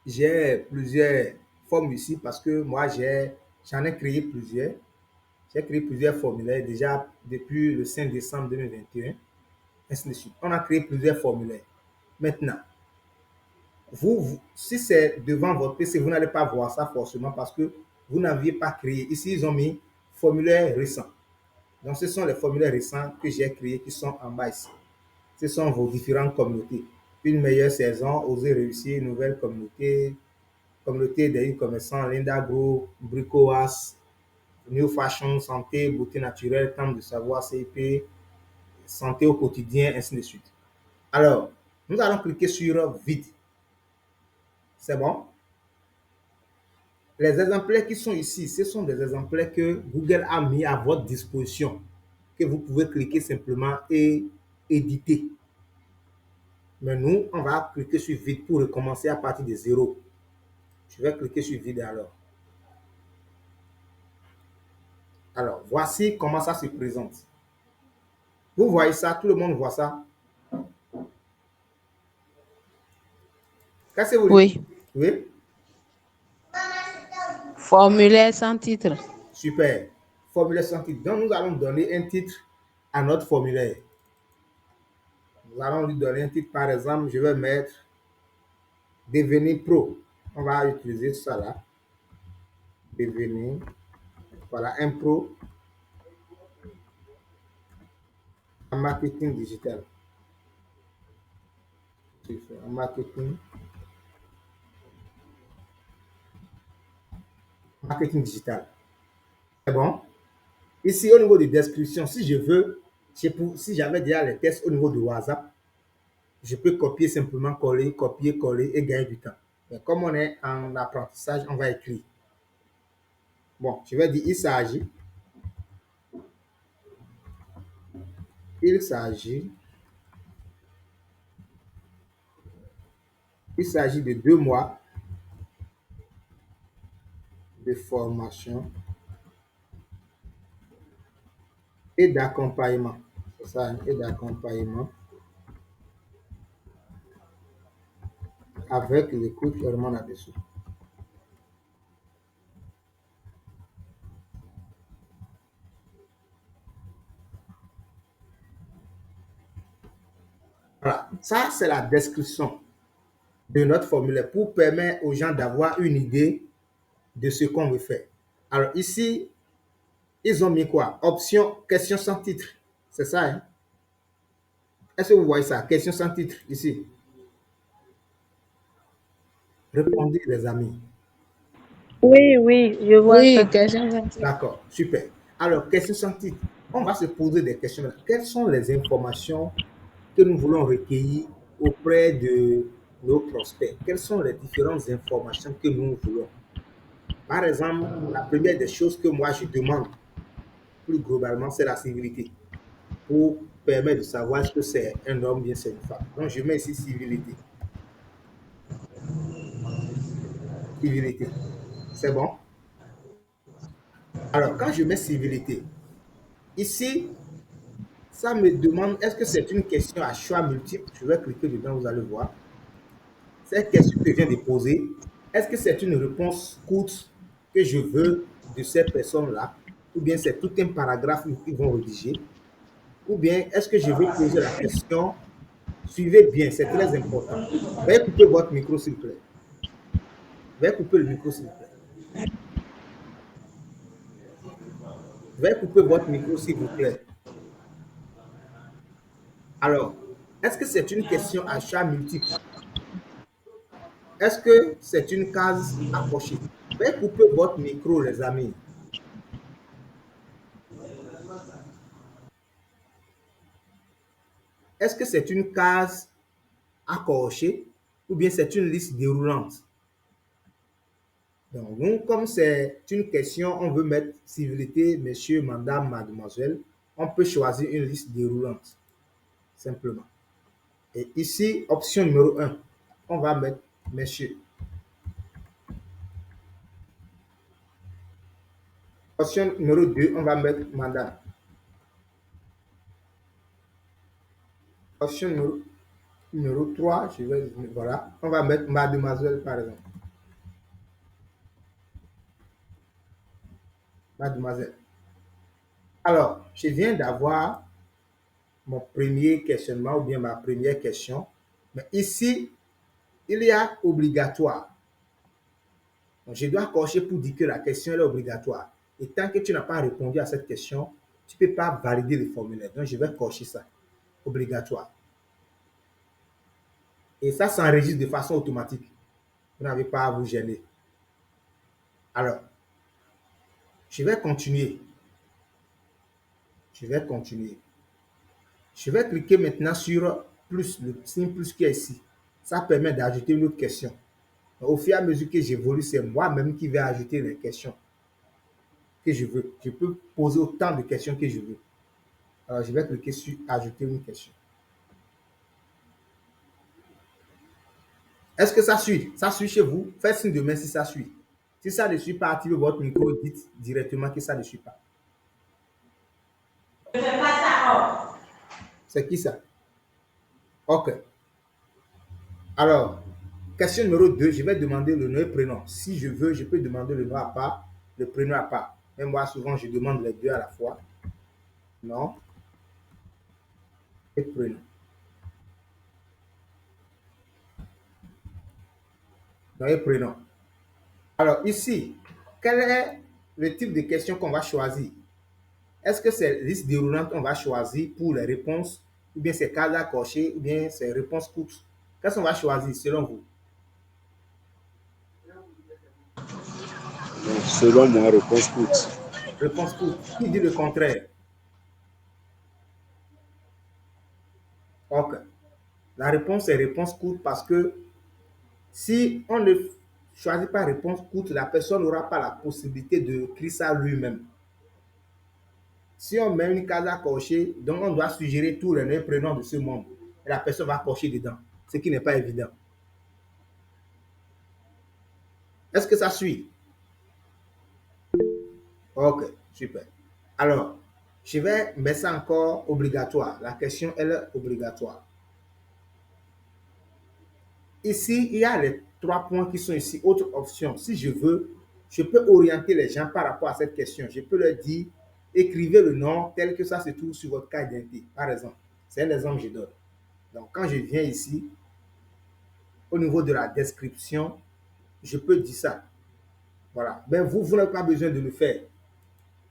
j'ai plusieurs formes ici parce que moi, j'en ai créé plusieurs. J'ai créé plusieurs formulaires déjà depuis le 5 décembre 2021, ainsi de suite. On a créé plusieurs formulaires. Maintenant, si c'est devant votre PC, vous n'allez pas voir ça forcément parce que vous n'aviez pas créé. Ici, ils ont mis formulaire récent. Donc, ce sont les formulaires récents que j'ai créés qui sont en bas ici. Ce sont vos différentes communautés. Une meilleure saison, oser réussir, nouvelle communauté, communauté des commerçants, Linda Group, Bricoas, New Fashion, santé, beauté naturelle, temps de savoir, CIP, santé au quotidien, ainsi de suite. Alors, nous allons cliquer sur vide. C'est bon? Les exemplaires qui sont ici, ce sont des exemplaires que Google a mis à votre disposition, que vous pouvez cliquer simplement et éditer. Mais nous, on va cliquer sur vide pour recommencer à partir de zéro. Je vais cliquer sur vide alors. Alors, voici comment ça se présente. Vous voyez ça, tout le monde voit ça. Qu'est-ce que vous dites? Oui. Oui? Formulaire sans titre. Super. Formulaire sans titre. Donc, nous allons donner un titre à notre formulaire. Nous allons lui donner un titre. Par exemple, je vais mettre Devenir pro. On va utiliser ça là. Devenir. Voilà, un pro en marketing digital. En marketing digital. C'est bon? Ici, au niveau de description, si je veux, si j'avais déjà les tests au niveau de WhatsApp, je peux copier simplement, coller, copier, coller et gagner du temps. Mais comme on est en apprentissage, on va écrire. Bon, je vais dire, il s'agit de 2 mois de formation et d'accompagnement. C'est ça, et d'accompagnement avec l'écoute vraiment là-dessus. Voilà, ça c'est la description de notre formulaire pour permettre aux gens d'avoir une idée de ce qu'on veut faire. Alors ici, ils ont mis quoi? Option question sans titre. C'est ça, hein? Est-ce que vous voyez ça? Question sans titre ici. Répondez les amis. Oui, je vois ça. Oui, question sans titre. D'accord, super. Alors, question sans titre. On va se poser des questions. Quelles sont les informations que nous voulons recueillir auprès de nos prospects? Quelles sont les différentes informations que nous voulons? Par exemple, la première des choses que moi je demande plus globalement, c'est la civilité pour permettre de savoir est-ce que c'est un homme bien c'est une femme. Donc, je mets ici civilité. Civilité. C'est bon? Alors, quand je mets civilité, ici, ça me demande est-ce que c'est une question à choix multiple? Je vais cliquer dedans, vous allez voir. Cette question que je viens de poser, est-ce que c'est une réponse courte que je veux de ces personnes-là? Ou bien c'est tout un paragraphe qu'ils vont rédiger? Ou bien est-ce que je veux poser la question? Suivez bien, c'est très important. Veuillez couper votre micro, s'il vous plaît. Veuillez couper le micro, s'il vous plaît. Veuillez couper votre micro, s'il vous plaît. Alors, est-ce que c'est une question à choix multiple? Est-ce que c'est une case à cocher? Veuillez couper votre micro, les amis. Est-ce que c'est une case à cocher ou bien c'est une liste déroulante? Donc, nous, comme c'est une question, on veut mettre civilité, monsieur, madame, mademoiselle, on peut choisir une liste déroulante, simplement. Et ici, option numéro 1, on va mettre monsieur. Option numéro 2, on va mettre madame. Option numéro 3, voilà, on va mettre mademoiselle par exemple. mademoiselle. Alors, je viens d'avoir mon premier questionnement ou bien ma première question. Mais ici, il y a obligatoire. Donc, je dois cocher pour dire que la question est obligatoire. Et tant que tu n'as pas répondu à cette question, tu ne peux pas valider le formulaire. Donc, je vais cocher ça. Obligatoire. Et ça s'enregistre de façon automatique. Vous n'avez pas à vous gêner. Alors, je vais continuer. Je vais continuer. Je vais cliquer maintenant sur plus, le signe plus qui est ici. Ça permet d'ajouter une autre question. Au fur et à mesure que j'évolue, c'est moi-même qui vais ajouter les questions que je veux. Je peux poser autant de questions que je veux. Alors, je vais cliquer sur ajouter une question. Est-ce que ça suit? Ça suit chez vous? Faites signe de main si ça suit. Si ça ne suit pas, activez votre micro, dites directement que ça ne suit pas. C'est qui ça? OK. Alors, question numéro 2, je vais demander le nom et prénom. Si je veux, je peux demander le nom à part, le prénom à part. Mais moi, souvent, je demande les deux à la fois. Nom et prénom. Nom et prénom. Alors, ici, quel est le type de question qu'on va choisir? Est-ce que c'est liste déroulante qu'on va choisir pour les réponses, ou bien c'est cases à cocher, ou bien c'est réponse courte? Qu'est-ce qu'on va choisir selon vous? Donc, selon moi, réponse courte. Réponse courte. Qui dit le contraire? OK. La réponse est réponse courte parce que si on ne choisit pas réponse courte, la personne n'aura pas la possibilité de écrire ça lui-même. Si on met une case à cocher, donc on doit suggérer tous les noms et prénoms de ce monde. Et la personne va cocher dedans, ce qui n'est pas évident. Est-ce que ça suit? OK, super. Alors, je vais mettre ça encore obligatoire. La question, elle est obligatoire. Ici, il y a les 3 points qui sont ici. Autre option, si je veux, je peux orienter les gens par rapport à cette question. Je peux leur dire, écrivez le nom tel que ça se trouve sur votre carte d'identité, par exemple. C'est un exemple que je donne. Donc, quand je viens ici, au niveau de la description, je peux dire ça. Voilà. Mais vous n'avez pas besoin de le faire.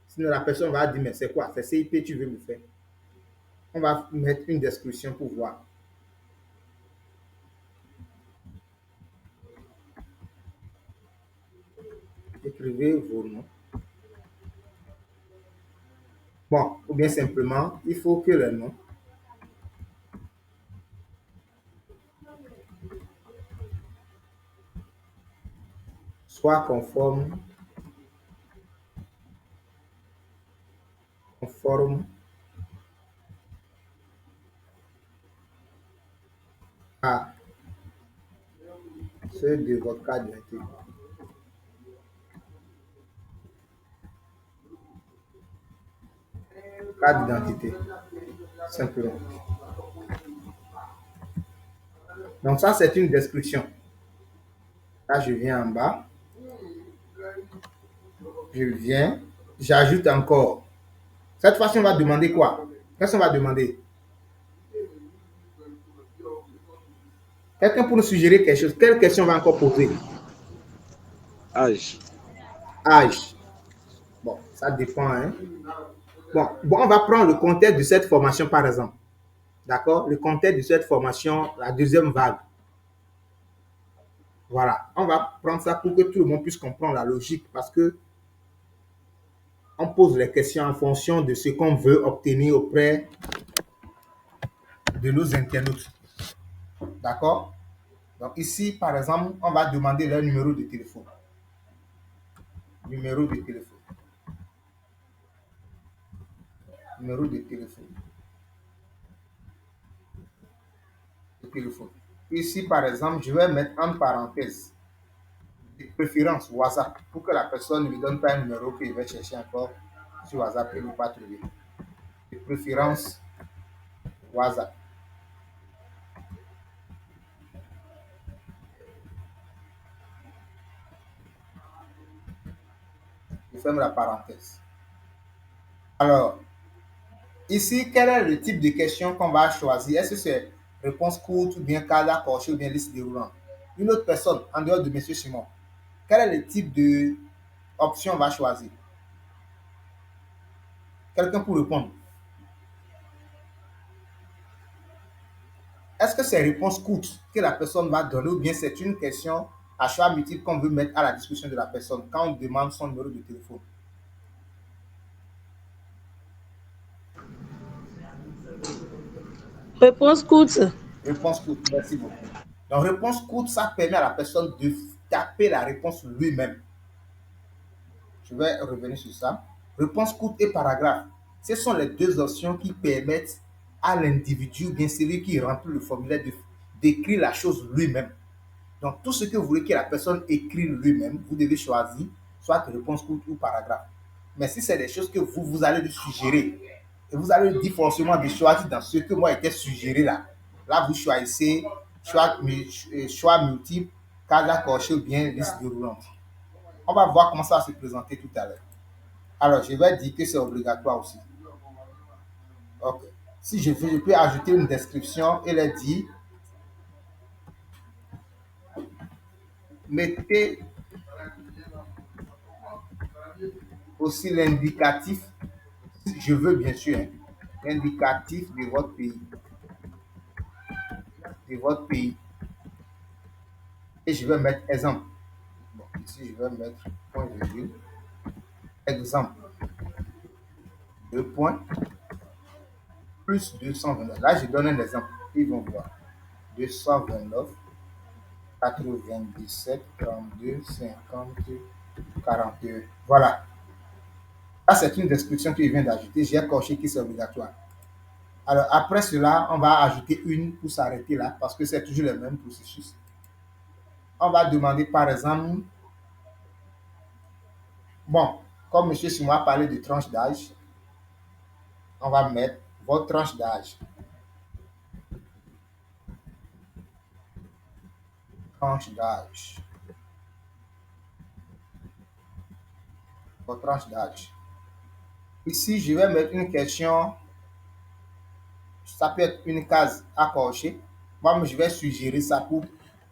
Sinon, la personne va dire, mais c'est quoi? C'est CIP, tu veux me faire? On va mettre une description pour voir. Écrivez vos noms. Bon, ou bien simplement, il faut que le nom soit conforme à ceux de votre carte d'identité. Carte d'identité, simplement. Donc ça, c'est une description. Là, je viens en bas. Je viens. J'ajoute encore. Cette fois-ci, on va demander quoi? Qu'est-ce qu'on va demander? Quelqu'un pour nous suggérer quelque chose. Quelle question on va encore poser? Âge. Âge. Bon, ça dépend. Hein? Bon, on va prendre le contexte de cette formation, par exemple. D'accord? Le contexte de cette formation, la deuxième vague. Voilà. On va prendre ça pour que tout le monde puisse comprendre la logique parce que on pose les questions en fonction de ce qu'on veut obtenir auprès de nos internautes. D'accord? Donc ici, par exemple, on va demander leur numéro de téléphone. Numéro de téléphone. Numéro de téléphone. De téléphone. Ici, par exemple, je vais mettre en parenthèse de préférence WhatsApp pour que la personne ne lui donne pas un numéro qu'il va chercher encore sur WhatsApp et ne pas trouver. De préférence WhatsApp. ferme la parenthèse. Alors, ici, quel est le type de question qu'on va choisir? Est-ce que c'est réponse courte ou bien cas à cocher ou bien liste déroulante? Une autre personne, en dehors de M. Simon, quel est le type d'option on va choisir? Quelqu'un pour répondre. Est-ce que c'est réponse courte que la personne va donner ou bien c'est une question à choix multiple qu'on veut mettre à la discussion de la personne quand on demande son numéro de téléphone? Réponse courte. Réponse courte, merci beaucoup. Donc, réponse courte, ça permet à la personne de taper la réponse lui-même. Je vais revenir sur ça. Réponse courte et paragraphe. Ce sont les deux options qui permettent à l'individu, bien celui qui remplit le formulaire, d'écrire la chose lui-même. Donc, tout ce que vous voulez que la personne écrive lui-même, vous devez choisir soit réponse courte ou paragraphe. Mais si c'est des choses que vous allez lui suggérer, et vous allez lui dire forcément de choisir dans ce que moi était suggéré là, là vous choisissez choix multiple, cas à cocher ou bien liste déroulante. On va voir comment ça va se présenter tout à l'heure. Alors, je vais dire que c'est obligatoire aussi. Ok. Si je veux, je peux ajouter une description et leur dire mettez aussi l'indicatif, si je veux bien sûr, hein, l'indicatif de votre pays. De votre pays. Et je vais mettre exemple. Bon, ici, je vais mettre point virgule. Exemple. 2 points. Plus 229. Là, je donne un exemple. Ils vont voir. 229, 97, 32, 50, 41. Voilà. Là, c'est une description qu'il vient d'ajouter. J'ai coché que c'est obligatoire. Alors, après cela, on va ajouter une pour s'arrêter là, parce que c'est toujours le même processus. On va demander, par exemple, bon, comme M. Simon a parlé de tranche d'âge, on va mettre votre tranche d'âge. Tranche d'âge. Votre tranche d'âge. Ici, je vais mettre une question. Ça peut être une case à cocher. Moi, je vais suggérer ça pour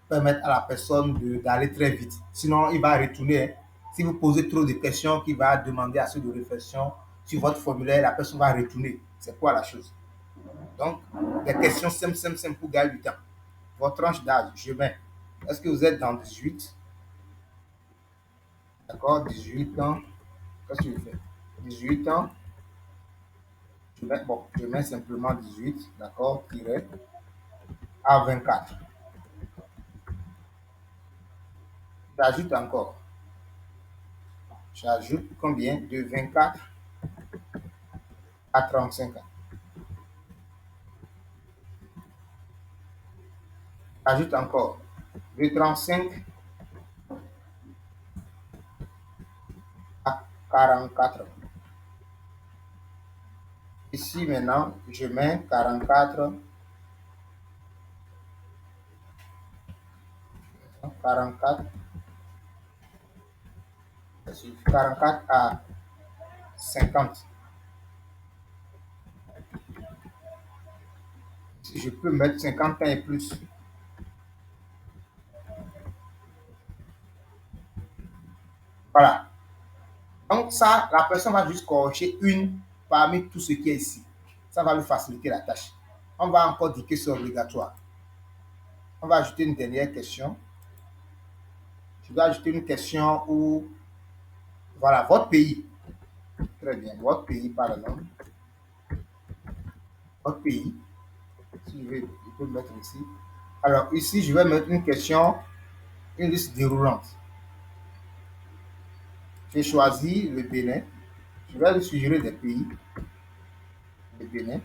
permettre à la personne d'aller très vite. Sinon, il va retourner. Si vous posez trop de questions qui va demander assez de réflexion sur votre formulaire, la personne va retourner. C'est quoi la chose? Donc, des questions simples pour gagner du temps. Votre tranche d'âge, je mets. Est-ce que vous êtes dans 18? D'accord, 18 ans. Qu'est-ce que je fais? 18 ans. Je mets simplement 18, d'accord, tiré à 24. J'ajoute encore. J'ajoute combien? De 24 à 35 ans. J'ajoute encore de 35 à 44 ans. Ici maintenant, je mets 44, 44 à 50. Si je peux mettre 50 ans et plus. Voilà. Donc ça, la personne va juste cocher une parmi tout ce qui est ici. Ça va lui faciliter la tâche. On va encore dire que c'est obligatoire. On va ajouter une dernière question. Je vais ajouter une question où, voilà, votre pays. Très bien, votre pays par exemple. Votre pays. Si je peux le mettre ici. Alors ici, je vais mettre une question, une liste déroulante. J'ai choisi le Bénin. Je vais lui suggérer des pays. Le Bénin.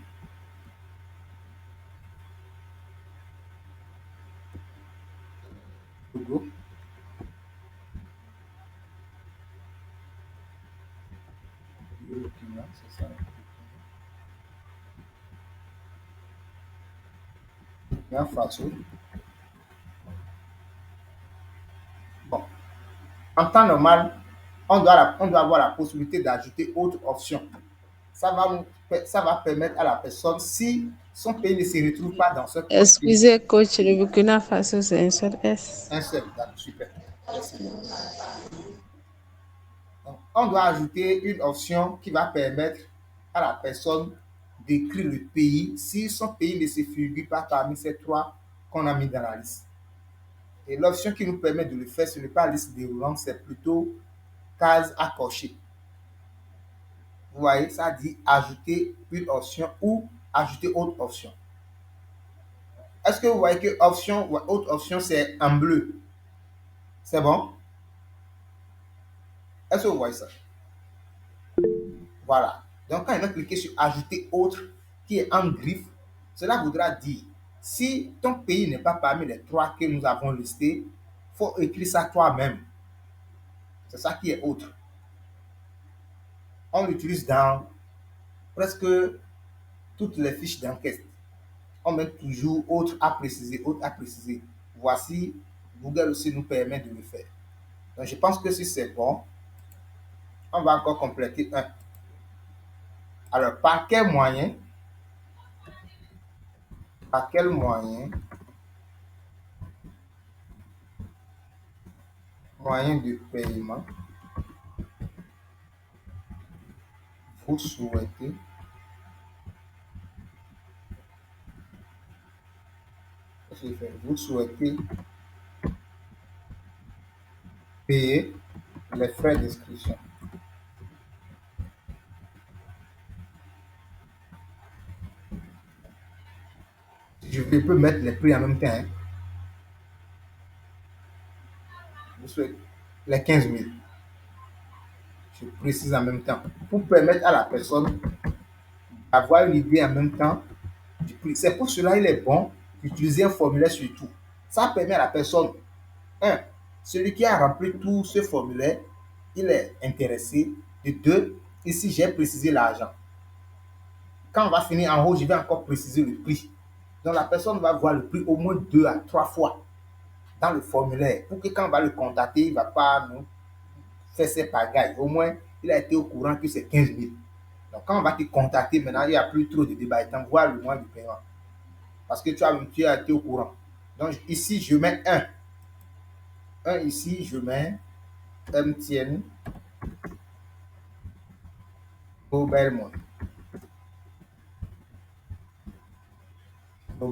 Togo. Burkina, c'est ça. Burkina Faso. Bon. En temps normal, on doit avoir la possibilité d'ajouter autre option. Ça va permettre à la personne, si son pays ne se retrouve pas dans ce code pays, Excusez, coach, le Burkina Faso, c'est un seul S. un seul, super, merci. Donc, on doit ajouter une option qui va permettre à la personne d'écrire le pays si son pays ne se figure pas parmi ces trois qu'on a mis dans la liste. Et l'option qui nous permet de le faire, ce n'est pas liste déroulante, c'est plutôt case à cocher. Vous voyez, ça dit ajouter une option ou ajouter autre option. Est-ce que vous voyez que option ou autre option, c'est en bleu? C'est bon? Est-ce que vous voyez ça? Voilà. Donc, quand il va cliquer sur ajouter autre, qui est en griffe, cela voudra dire, si ton pays n'est pas parmi les trois que nous avons listés, il faut écrire ça toi-même. C'est ça qui est autre. On l'utilise dans presque toutes les fiches d'enquête. On met toujours autre à préciser, autre à préciser. Voici, Google aussi nous permet de le faire. Donc, je pense que si c'est bon, on va encore compléter un. Alors, par quel moyen de paiement vous souhaitez payer les frais d'inscription? Je peux mettre les prix en même temps. Hein. Vous souhaitez les 15 000. Je précise en même temps. Pour permettre à la personne d'avoir une idée en même temps du prix. C'est pour cela qu'il est bon d'utiliser un formulaire surtout. Ça permet à la personne, celui qui a rempli tout ce formulaire, il est intéressé. De deux, ici j'ai précisé l'argent. Quand on va finir en haut, je vais encore préciser le prix. Donc la personne va voir le prix au moins 2 à 3 fois dans le formulaire pour que quand on va le contacter, il ne va pas nous faire ses pagailles. Au moins, il a été au courant que c'est 15 000. Donc quand on va te contacter maintenant, il n'y a plus trop de débat. Il t'envoie le mois du paiement. Parce que tu as été au courant. Donc ici, je mets 1. Ici, je mets MTN Mobile Money. Je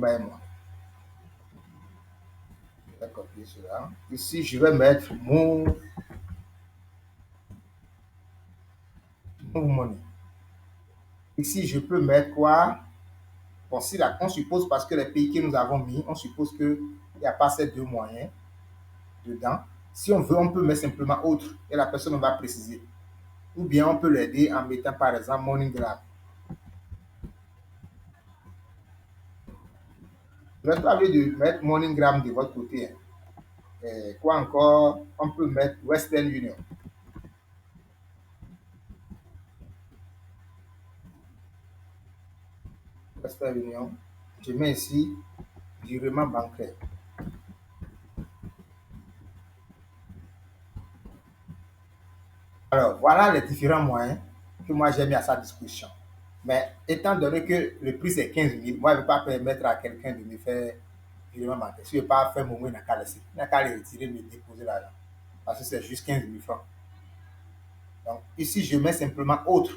vais copier cela. Ici, je vais mettre Move Money. Ici, je peux mettre quoi? Bon, si là, on suppose, parce que les pays que nous avons mis, on suppose qu'il n'y a pas ces deux moyens dedans. Si on veut, on peut mettre simplement autre et la personne va préciser. Ou bien on peut l'aider en mettant par exemple MoneyGram. Je vais pas aller de mettre MoneyGram de votre côté. Quoi encore? On peut mettre Western Union. Western Union. Je mets ici virement bancaire. Alors, voilà les différents moyens que moi j'ai mis à sa disposition. Mais étant donné que le prix c'est 15 000, moi je ne vais pas permettre à quelqu'un de me faire virement bancaire. Si je ne veux pas faire mon moyen, il n'a qu'à le retirer, me déposer l'argent. Parce que c'est juste 15 000 francs. Donc ici, je mets simplement autre.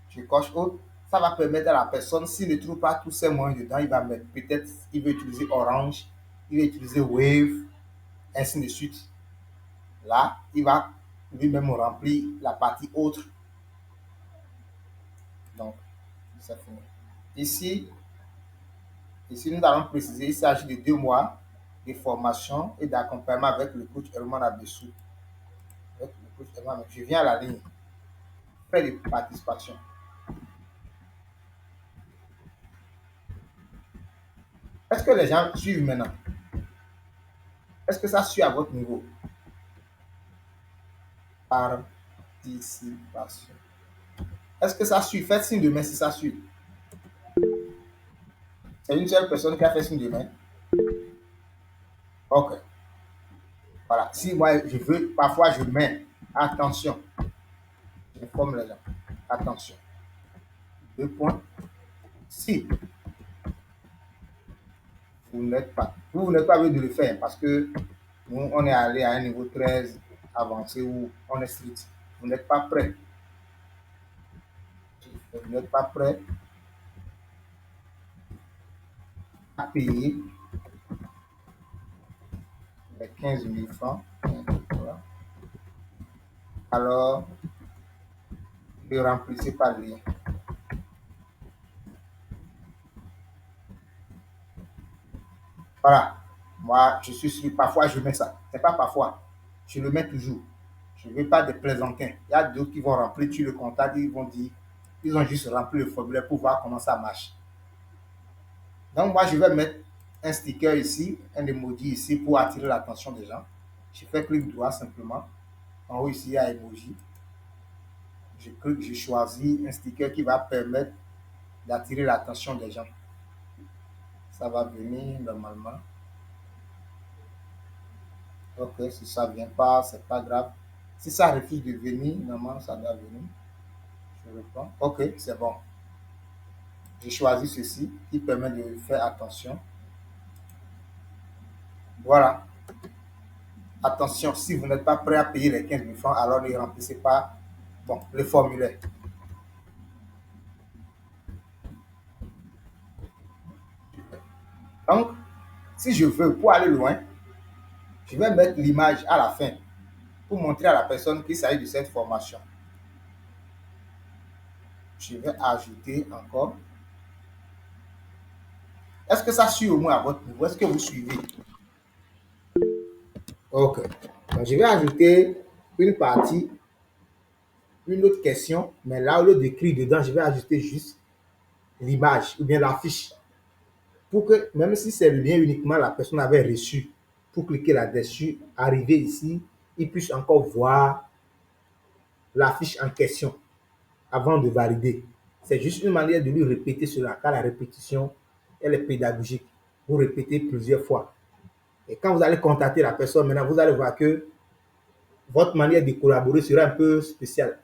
Je coche autre. Ça va permettre à la personne, s'il ne trouve pas tous ces moyens dedans, il va mettre peut-être, il veut utiliser Orange, il va utiliser Wave, ainsi de suite. Là, il va lui-même remplir la partie autre. Donc, ça finit. Ici, nous allons préciser, il s'agit de 2 mois de formation et d'accompagnement avec le coach Herman là-dessous. Avec le coach Herman, je viens à la ligne. Frais de participation. Est-ce que les gens suivent maintenant? Est-ce que ça suit à votre niveau? Participation. Est-ce que ça suit? Faites signe de main si ça suit. C'est une seule personne qui a fait signe de main. Ok. Voilà. Si moi, je veux, parfois, je mets attention. J'informe les gens. Attention. Deux points. Si vous n'êtes pas obligé de le faire parce que nous, on est allé à un niveau 13 avancé où on est strict. Vous n'êtes pas prêt. Vous n'êtes pas prêt à payer les 15 000 francs. Voilà. Alors, ne remplissez pas le lien. Voilà. Moi, je suis sûr, parfois je mets ça. C'est pas parfois. Je le mets toujours. Je ne veux pas de plaisantins. Il y a d'autres qui vont remplir, tu le contactes, ils vont dire, ils ont juste rempli le formulaire pour voir comment ça marche. Donc, moi, je vais mettre un sticker ici, un emoji ici pour attirer l'attention des gens. Je fais clic droit simplement. En haut, ici, il y a emoji. Je clique, je choisis un sticker qui va permettre d'attirer l'attention des gens. Ça va venir normalement. Ok, si ça ne vient pas, c'est pas grave. Si ça refuse de venir, normalement, ça doit venir. Je reprends. Ok, c'est bon. J'ai choisi ceci qui permet de faire attention. Voilà. Attention, si vous n'êtes pas prêt à payer les 15 000 francs, alors ne remplissez pas le formulaire. Donc, si je veux, pour aller loin, je vais mettre l'image à la fin pour montrer à la personne qu'il s'agit de cette formation. Je vais ajouter encore. Est-ce que ça suit au moins à votre niveau? Est-ce que vous suivez? Ok. Donc, je vais ajouter une partie, une autre question, mais là, au lieu d'écrire dedans, je vais ajouter juste l'image ou bien l'affiche pour que, même si c'est le lien uniquement la personne avait reçu, pour cliquer là-dessus, arriver ici, il puisse encore voir l'affiche en question avant de valider. C'est juste une manière de lui répéter cela, car la répétition, elle est pédagogique. Vous répétez plusieurs fois. Et quand vous allez contacter la personne, maintenant, vous allez voir que votre manière de collaborer sera un peu spéciale.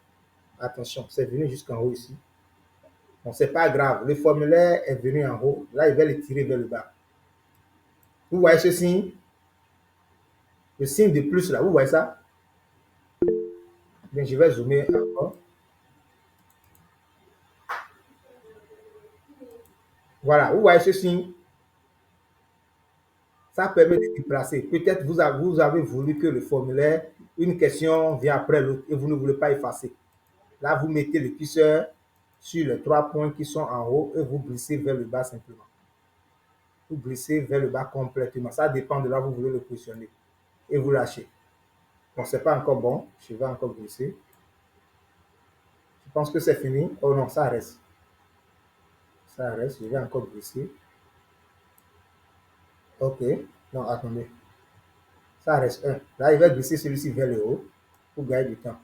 Attention, c'est venu jusqu'en haut ici. Bon, c'est pas grave. Le formulaire est venu en haut. Là, il va le tirer vers le bas. Vous voyez ce signe? Le signe de plus là, vous voyez ça? Bien, je vais zoomer encore. Voilà, vous voyez ce signe? Ça permet de déplacer. Peut-être vous avez voulu que le formulaire, une question vient après l'autre et vous ne voulez pas effacer. Là, vous mettez le curseur sur les 3 points qui sont en haut et vous glissez vers le bas simplement. Vous glissez vers le bas complètement. Ça dépend de là où vous voulez le positionner. Et vous lâchez. Bon, c'est pas encore bon. Je vais encore glisser. Je pense que c'est fini. Oh non, ça reste. Ça reste. Je vais encore glisser. Ok. Non, attendez. Ça reste un. Là, il va glisser celui-ci vers le haut pour gagner du temps.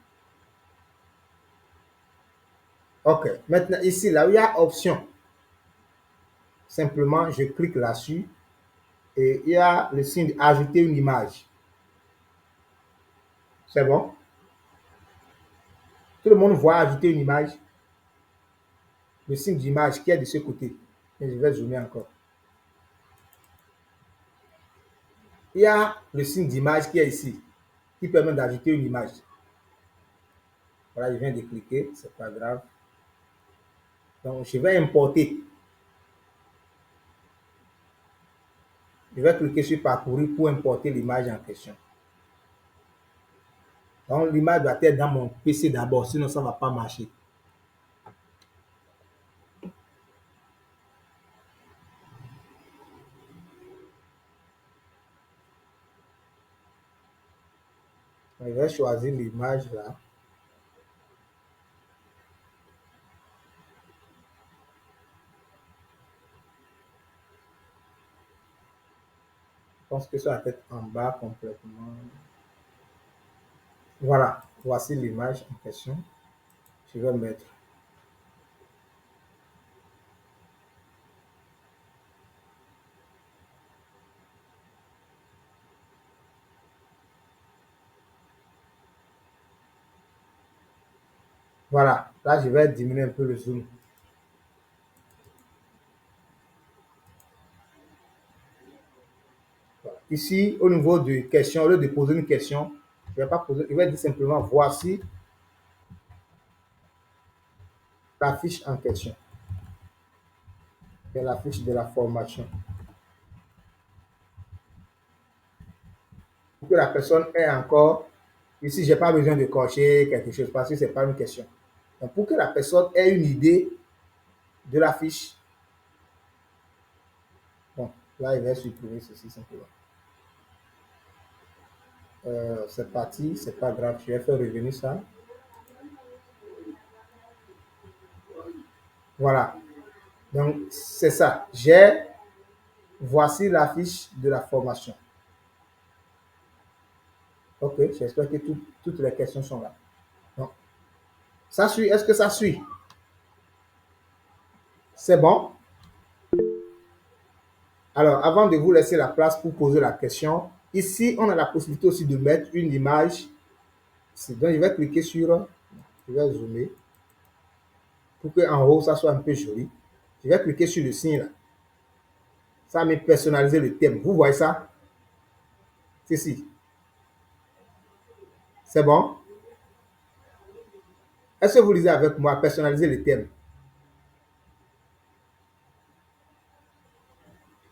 Ok. Maintenant, ici, là où il y a option, simplement, je clique là-dessus et il y a le signe d'ajouter une image. C'est bon? Tout le monde voit ajouter une image. Le signe d'image qui est de ce côté. Et je vais zoomer encore. Il y a le signe d'image qui est ici, qui permet d'ajouter une image. Voilà, je viens de cliquer, c'est pas grave. Donc, je vais importer. Je vais cliquer sur parcourir pour importer l'image en question. Donc, l'image doit être dans mon PC d'abord, sinon ça ne va pas marcher. Je vais choisir l'image là. Je pense que ça va être en bas complètement. Voilà, voici l'image en question. Je vais mettre. Voilà, là, je vais diminuer un peu le zoom. Voilà. Ici, au niveau de questions, au lieu de poser une question, je vais pas poser, je vais dire simplement voici la fiche en question. C'est la fiche de la formation. Pour que la personne ait encore, ici, je n'ai pas besoin de cocher quelque chose parce que ce n'est pas une question. Donc, pour que la personne ait une idée de la fiche, bon, là, il va supprimer ceci simplement. C'est parti, c'est pas grave, je vais faire revenir ça. Voilà. Donc, c'est ça. Voici la fiche de la formation. Ok, j'espère que toutes les questions sont là. Donc, ça suit, est-ce que ça suit? C'est bon? Alors, avant de vous laisser la place pour poser la question, ici, on a la possibilité aussi de mettre une image. Donc, je vais cliquer sur, je vais zoomer pour qu'en haut, ça soit un peu joli. Je vais cliquer sur le signe là. Ça va me personnaliser le thème. Vous voyez ça? C'est ici. C'est bon? Est-ce que vous lisez avec moi, personnaliser le thème?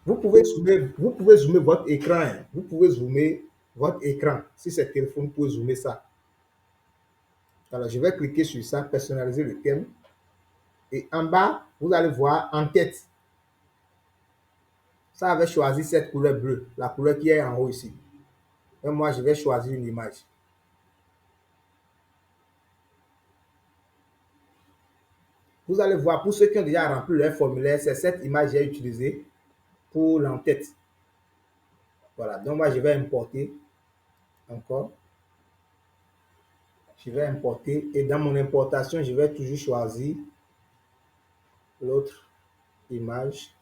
Vous pouvez zoomer votre écran. Hein. Vous pouvez zoomer votre écran. Si c'est téléphone, vous pouvez zoomer ça. Alors, je vais cliquer sur ça, personnaliser le thème. Et en bas, vous allez voir en tête. Ça avait choisi cette couleur bleue, la couleur qui est en haut ici. Et moi, je vais choisir une image. Vous allez voir, pour ceux qui ont déjà rempli leur formulaire, c'est cette image que j'ai utilisée pour l'entête. Voilà, donc moi, je vais importer encore. Je vais importer et dans mon importation, je vais toujours choisir l'autre image.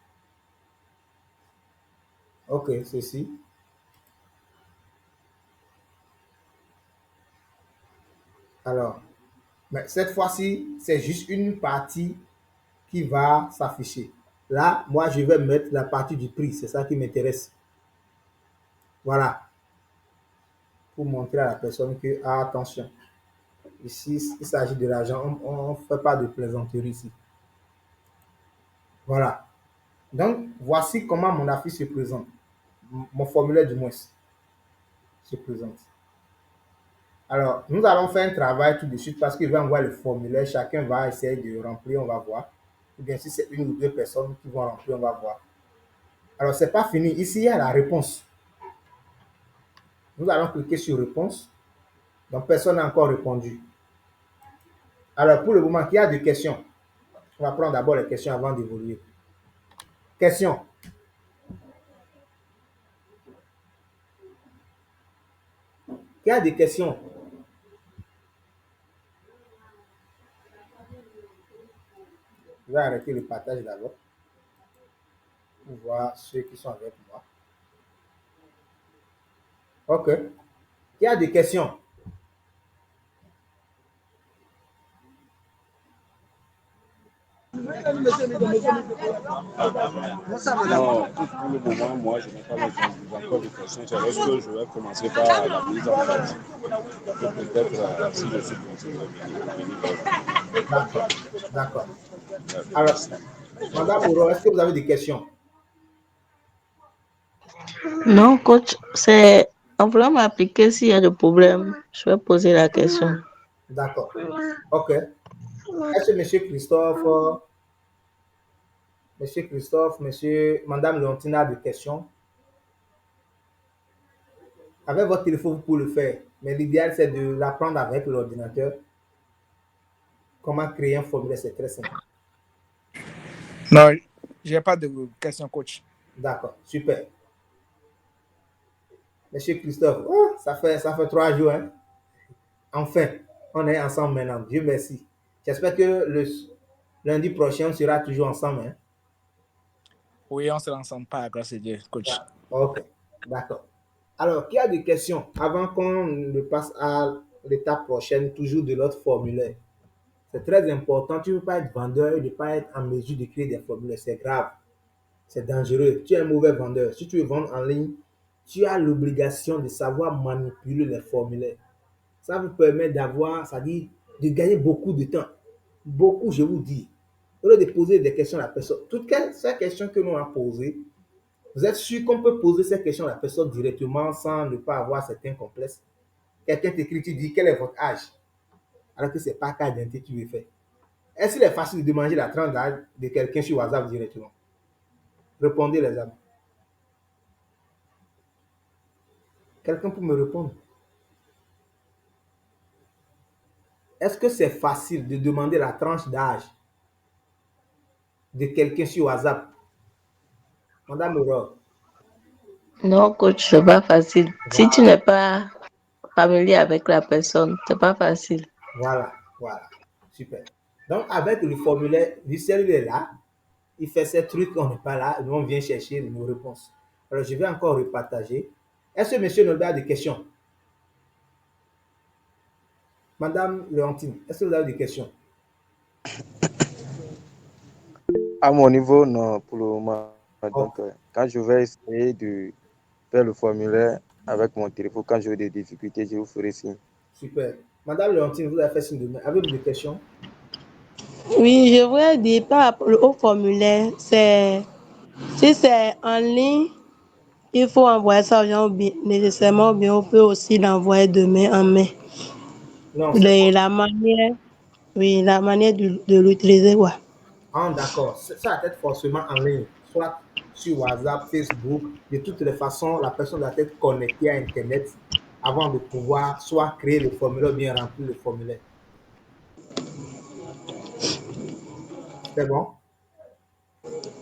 Ok, ceci. Alors, mais cette fois-ci, c'est juste une partie qui va s'afficher. Là, moi, je vais mettre la partie du prix. C'est ça qui m'intéresse. Voilà. Pour montrer à la personne que, ah, attention, ici, il s'agit de l'argent. On ne fait pas de plaisanterie ici. Voilà. Donc, voici comment mon affiche se présente. Mon formulaire, du moins, se présente. Alors, nous allons faire un travail tout de suite parce qu'il va envoyer le formulaire. Chacun va essayer de remplir, on va voir. Ou bien si c'est une ou deux personnes qui vont remplir, on va voir. Alors, c'est pas fini. Ici, il y a la réponse. Nous allons cliquer sur réponse. Donc, personne n'a encore répondu. Alors, pour le moment, il y a des questions. On va prendre d'abord les questions avant d'évoluer. Question. Il y a des questions. Je vais arrêter le partage d'abord pour voir ceux qui sont avec moi. OK. Il y a des questions. Non, pour le moment, moi, je n'ai pas encore de questions. C'est lorsque je vais commencer par la mise en place. Peut-être, si je suis continué, D'accord. D'accord. Alors, Madame Moreau, est-ce que vous avez des questions? Non, coach, c'est en voulant m'appliquer s'il y a des problèmes, je vais poser la question. D'accord. OK. Est-ce que Monsieur Christophe, Madame Leontina a des questions? Avec votre téléphone, vous pouvez le faire. Mais l'idéal, c'est de l'apprendre avec l'ordinateur. Comment créer un formulaire, c'est très simple. Non, je n'ai pas de questions, coach. D'accord, super. Monsieur Christophe, oh, ça fait 3 jours. Hein? Enfin, on est ensemble maintenant. Dieu merci. J'espère que le lundi prochain, on sera toujours ensemble. Hein? Oui, on sera ensemble, par grâce à Dieu, coach. Ok, d'accord. Alors, qui a des questions avant qu'on ne passe à l'étape prochaine, toujours de notre formulaire? C'est très important. Tu ne peux pas être vendeur et ne pas être en mesure de créer des formulaires. C'est grave. C'est dangereux. Tu es un mauvais vendeur. Si tu veux vendre en ligne, tu as l'obligation de savoir manipuler les formulaires. Ça vous permet d'avoir, c'est-à-dire de gagner beaucoup de temps. Beaucoup, je vous dis. Au lieu de poser des questions à la personne, toutes ces questions que nous avons posées, vous êtes sûr qu'on peut poser ces questions à la personne directement sans ne pas avoir certains complexes. Quelqu'un t'écrit, tu dis quel est votre âge, alors que ce n'est pas carte d'identité que tu veux faire. Est-ce qu'il est facile de demander la tranche d'âge de quelqu'un sur WhatsApp directement? Répondez les amis. Quelqu'un peut me répondre? Est-ce que c'est facile de demander la tranche d'âge de quelqu'un sur WhatsApp? Madame Aurore. Non, coach, c'est pas facile. Si tu Voilà, n'es pas familier avec la personne, c'est pas facile. voilà, voilà. Super. Donc, avec le formulaire, Lucien est là, il fait ses trucs, on n'est pas là, nous on vient chercher nos réponses. Alors, je vais encore repartager. Est-ce que monsieur Nobel a des questions? Madame Léontine, est-ce que vous avez des questions? À mon niveau, non, pour le moment. Oh, Donc, quand je vais essayer de faire le formulaire avec mon téléphone, quand j'aurai des difficultés, je vous ferai signe. super. Madame Léontine, vous avez fait signe de main. Avez-vous des questions? Oui, je voudrais dire par rapport au formulaire, si c'est en ligne, il faut envoyer ça aux gens nécessairement, ou bien on peut aussi l'envoyer de main en main. Non, c'est bon. La manière, oui, la manière de l'utiliser, ouais. Ah, d'accord. Ça va être forcément en ligne, soit sur WhatsApp, Facebook. De toutes les façons, la personne doit être connectée à Internet avant de pouvoir soit créer le formulaire ou bien remplir le formulaire. C'est bon?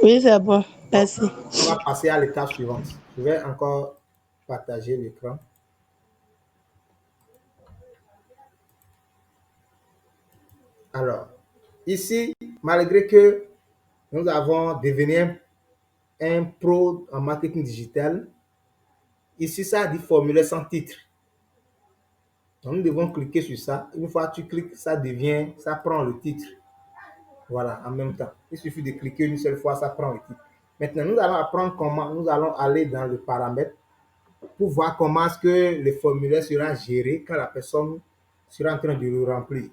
Oui, c'est bon, Bon, merci. on va passer à l'étape suivante. Je vais encore partager l'écran. Alors, ici, malgré que nous avons devenu un pro en marketing digital, ici, ça dit formulaire sans titre. Donc, nous devons cliquer sur ça. Une fois que tu cliques, ça prend le titre. Voilà, en même temps. Il suffit de cliquer une seule fois, ça prend le titre. Maintenant, nous allons apprendre comment, nous allons aller dans le paramètre pour voir comment est-ce que le formulaire sera géré quand la personne sera en train de le remplir.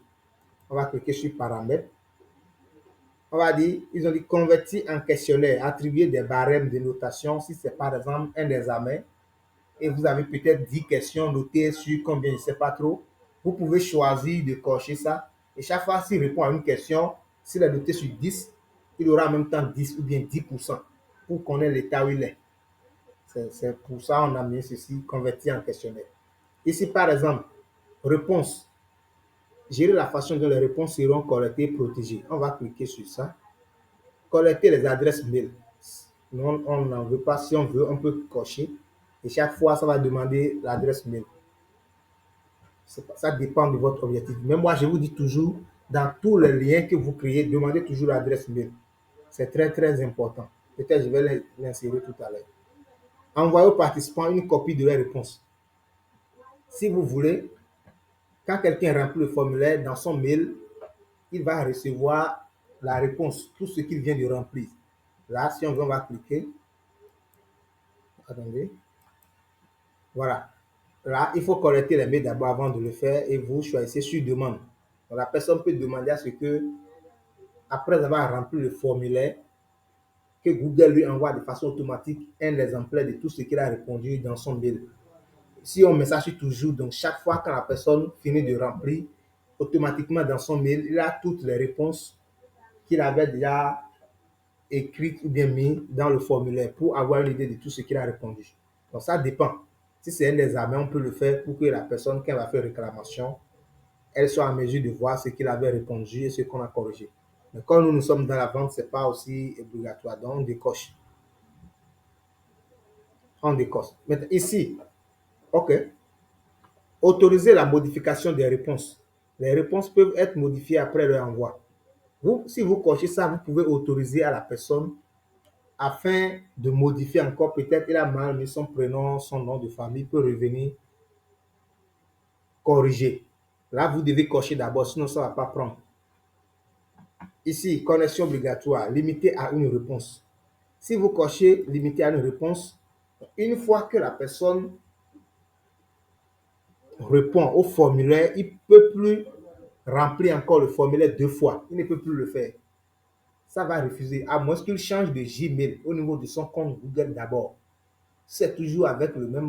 On va cliquer sur paramètres. On va dire, ils ont dit convertir en questionnaire, attribuer des barèmes de notation si c'est par exemple un examen et vous avez peut-être 10 questions notées sur combien, je ne sais pas trop. Vous pouvez choisir de cocher ça et chaque fois s'il répond à une question, s'il est noté sur 10, il aura en même temps 10 ou bien 10% pour connaître l'état où il est. C'est pour ça qu'on a mis ceci, converti en questionnaire. Ici, par exemple, réponse. Gérer la façon dont les réponses seront collectées et protégées. On va cliquer sur ça. Collecter les adresses mail. Non, on n'en veut pas. Si on veut, on peut cocher. Et chaque fois, ça va demander l'adresse mail. Ça dépend de votre objectif. Mais moi, je vous dis toujours, dans tous les liens que vous créez, demandez toujours l'adresse mail. C'est très, très important. Peut-être je vais l'insérer tout à l'heure. Envoyez aux participants une copie de leur réponse. Si vous voulez, quand quelqu'un remplit le formulaire dans son mail, il va recevoir la réponse, tout ce qu'il vient de remplir. Là, si on veut, on va cliquer. Attendez. Voilà. Là, il faut collecter les mails d'abord avant de le faire et vous choisissez sur demande. Donc, la personne peut demander à ce que, après avoir rempli le formulaire, que Google lui envoie de façon automatique un exemplaire de tout ce qu'il a répondu dans son mail. Si on met ça sur toujours, donc chaque fois quand la personne finit de remplir, automatiquement dans son mail, il a toutes les réponses qu'il avait déjà écrites ou bien mis dans le formulaire pour avoir une idée de tout ce qu'il a répondu. Donc ça dépend. Si c'est un examen, on peut le faire pour que la personne qui va faire réclamation, elle soit en mesure de voir ce qu'il avait répondu et ce qu'on a corrigé. Mais quand nous sommes dans la vente, ce n'est pas aussi obligatoire. Donc on décoche. On décoche. Maintenant ici, OK. Autoriser la modification des réponses. Les réponses peuvent être modifiées après leur envoi. Si vous cochez ça, vous pouvez autoriser à la personne afin de modifier encore. Peut-être qu'il a mal mis son prénom, son nom de famille, peut revenir corriger. Là, vous devez cocher d'abord, sinon ça ne va pas prendre. Ici, connexion obligatoire, limité à une réponse. Si vous cochez limité à une réponse, une fois que la personne répond au formulaire, il ne peut plus remplir encore le formulaire 2 fois. Il ne peut plus le faire. Ça va refuser, à moins qu'il change de Gmail au niveau de son compte Google d'abord. C'est toujours avec le même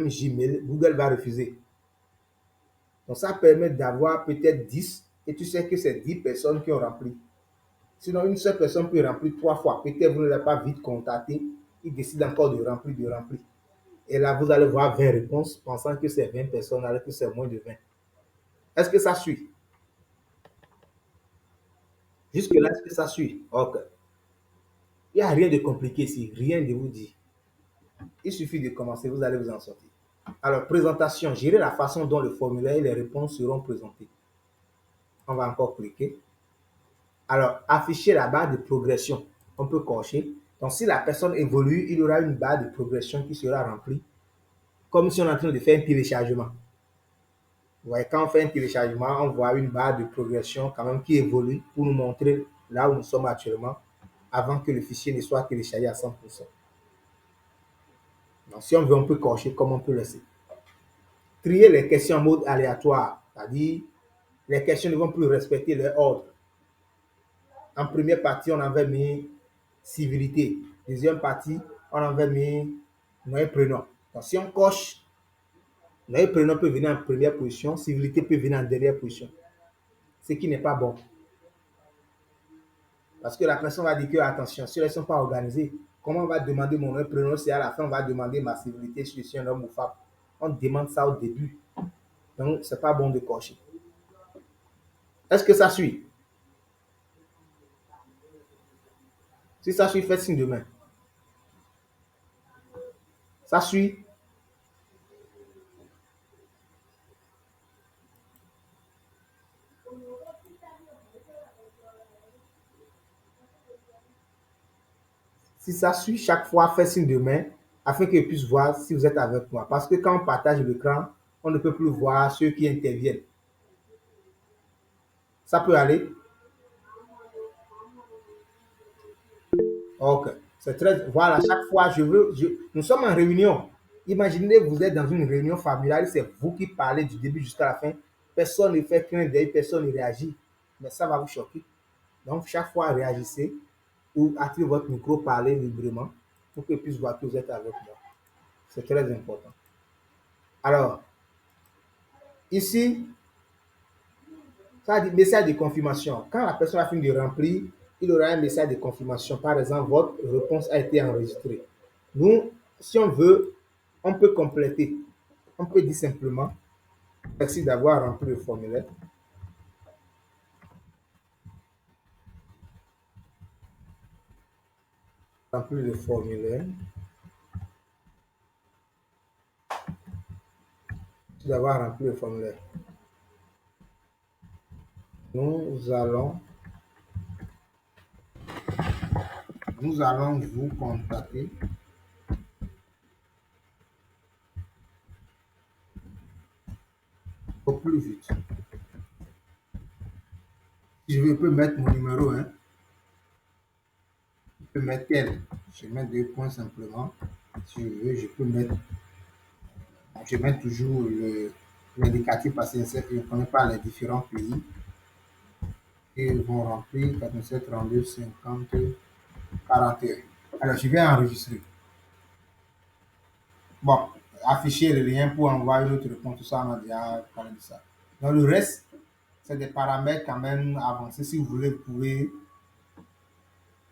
Gmail, Google va refuser. Donc ça permet d'avoir peut-être 10 et tu sais que c'est 10 personnes qui ont rempli. Sinon, une seule personne peut remplir 3 fois. Peut-être vous ne l'avez pas vite contacté, il décide encore de remplir, de remplir. Et là, vous allez voir 20 réponses pensant que c'est 20 personnes alors que c'est moins de 20. Est-ce que ça suit? Jusque-là, est-ce que ça suit? Ok. Il n'y a rien de compliqué ici, rien de vous dire. Il suffit de commencer, vous allez vous en sortir. Alors, présentation, gérer la façon dont le formulaire et les réponses seront présentées. On va encore cliquer. Alors, afficher la barre de progression. On peut cocher. Donc, si la personne évolue, il y aura une barre de progression qui sera remplie, comme si on est en train de faire un téléchargement. Vous voyez, quand on fait un téléchargement, on voit une barre de progression quand même qui évolue pour nous montrer là où nous sommes actuellement avant que le fichier ne soit téléchargé à 100%. Donc, si on veut, on peut cocher comme on peut laisser. Trier les questions en mode aléatoire, c'est-à-dire les questions ne vont plus respecter leur ordre. En première partie, on avait mis civilité. Deuxième partie, on avait mis nom et prénom. Donc, si on coche, nom et prénom peut venir en première position, civilité peut venir en dernière position. Ce qui n'est pas bon. Parce que la personne va dire que, attention, si elles ne sont pas organisées, comment on va demander mon nom et prénom si à la fin on va demander ma civilité si je suis un homme ou femme? On demande ça au début. Donc, ce n'est pas bon de cocher. Est-ce que ça suit? Si ça suit, faites signe de main. Ça suit? Si ça suit, chaque fois, faites signe de main afin qu'ils puissent voir si vous êtes avec moi. Parce que quand on partage l'écran, on ne peut plus voir ceux qui interviennent. Ça peut aller? Ok. C'est très. Voilà, chaque fois, nous sommes en réunion. Imaginez, vous êtes dans une réunion familiale, c'est vous qui parlez du début jusqu'à la fin. Personne ne fait clin d'œil, personne ne réagit. Mais ça va vous choquer. Donc, chaque fois, réagissez ou activez votre micro, parlez librement pour qu'ils puissent voir que vous êtes avec moi. C'est très important. Alors, ici, ça dit message de confirmation. Quand la personne a fini de remplir, il aura un message de confirmation. Par exemple, votre réponse a été enregistrée. Nous, si on veut, on peut compléter. On peut dire simplement, merci d'avoir rempli le formulaire. Remplir le formulaire. Merci d'avoir rempli le formulaire. Nous allons vous contacter au plus vite. Si je peux mettre mon numéro, hein, je peux mettre tel. Je mets 2 points simplement. Si je veux, je peux mettre. Je mets toujours l'indicatif parce que je ne connais pas les différents pays. Et ils vont remplir 47, 32, 50, 41. Alors, je vais enregistrer. Bon, afficher le lien pour envoyer une autre réponse, tout ça, on a déjà parlé de ça. Donc, le reste, c'est des paramètres quand même avancés. Si vous voulez, vous pouvez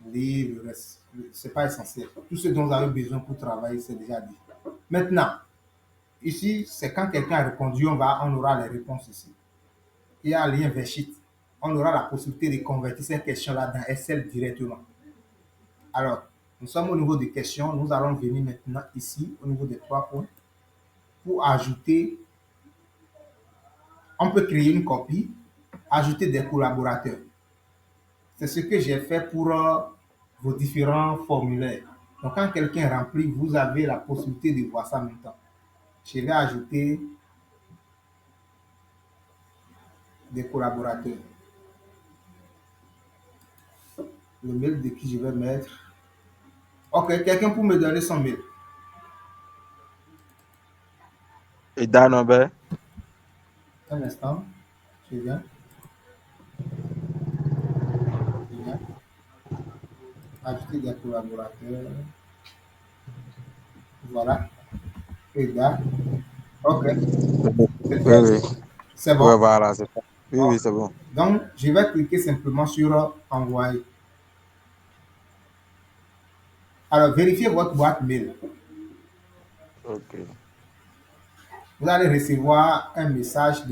lire le reste. Ce n'est pas essentiel. Tout ce dont vous avez besoin pour travailler, c'est déjà dit. Maintenant, ici, c'est quand quelqu'un a répondu, on aura les réponses ici. Il y a un lien vers Sheet. On aura la possibilité de convertir ces questions-là dans Excel directement. Alors, nous sommes au niveau des questions. Nous allons venir maintenant ici, au niveau des 3 points, pour ajouter. On peut créer une copie, ajouter des collaborateurs. C'est ce que j'ai fait pour vos différents formulaires. Donc, quand quelqu'un remplit, vous avez la possibilité de voir ça en même temps. Je vais ajouter des collaborateurs. Le mail de qui je vais mettre. Ok, quelqu'un pour me donner son mail. Et Danobé. Un instant, je viens. Je viens. Ajouter des collaborateurs. Voilà. Eda. Ok, c'est Oui, fait. oui. C'est Ouais, bon. voilà, c'est ça. Oui, Ok. oui, c'est bon. Donc, je vais cliquer simplement sur envoyer. Alors, vérifiez votre boîte mail. Ok. Vous allez recevoir un message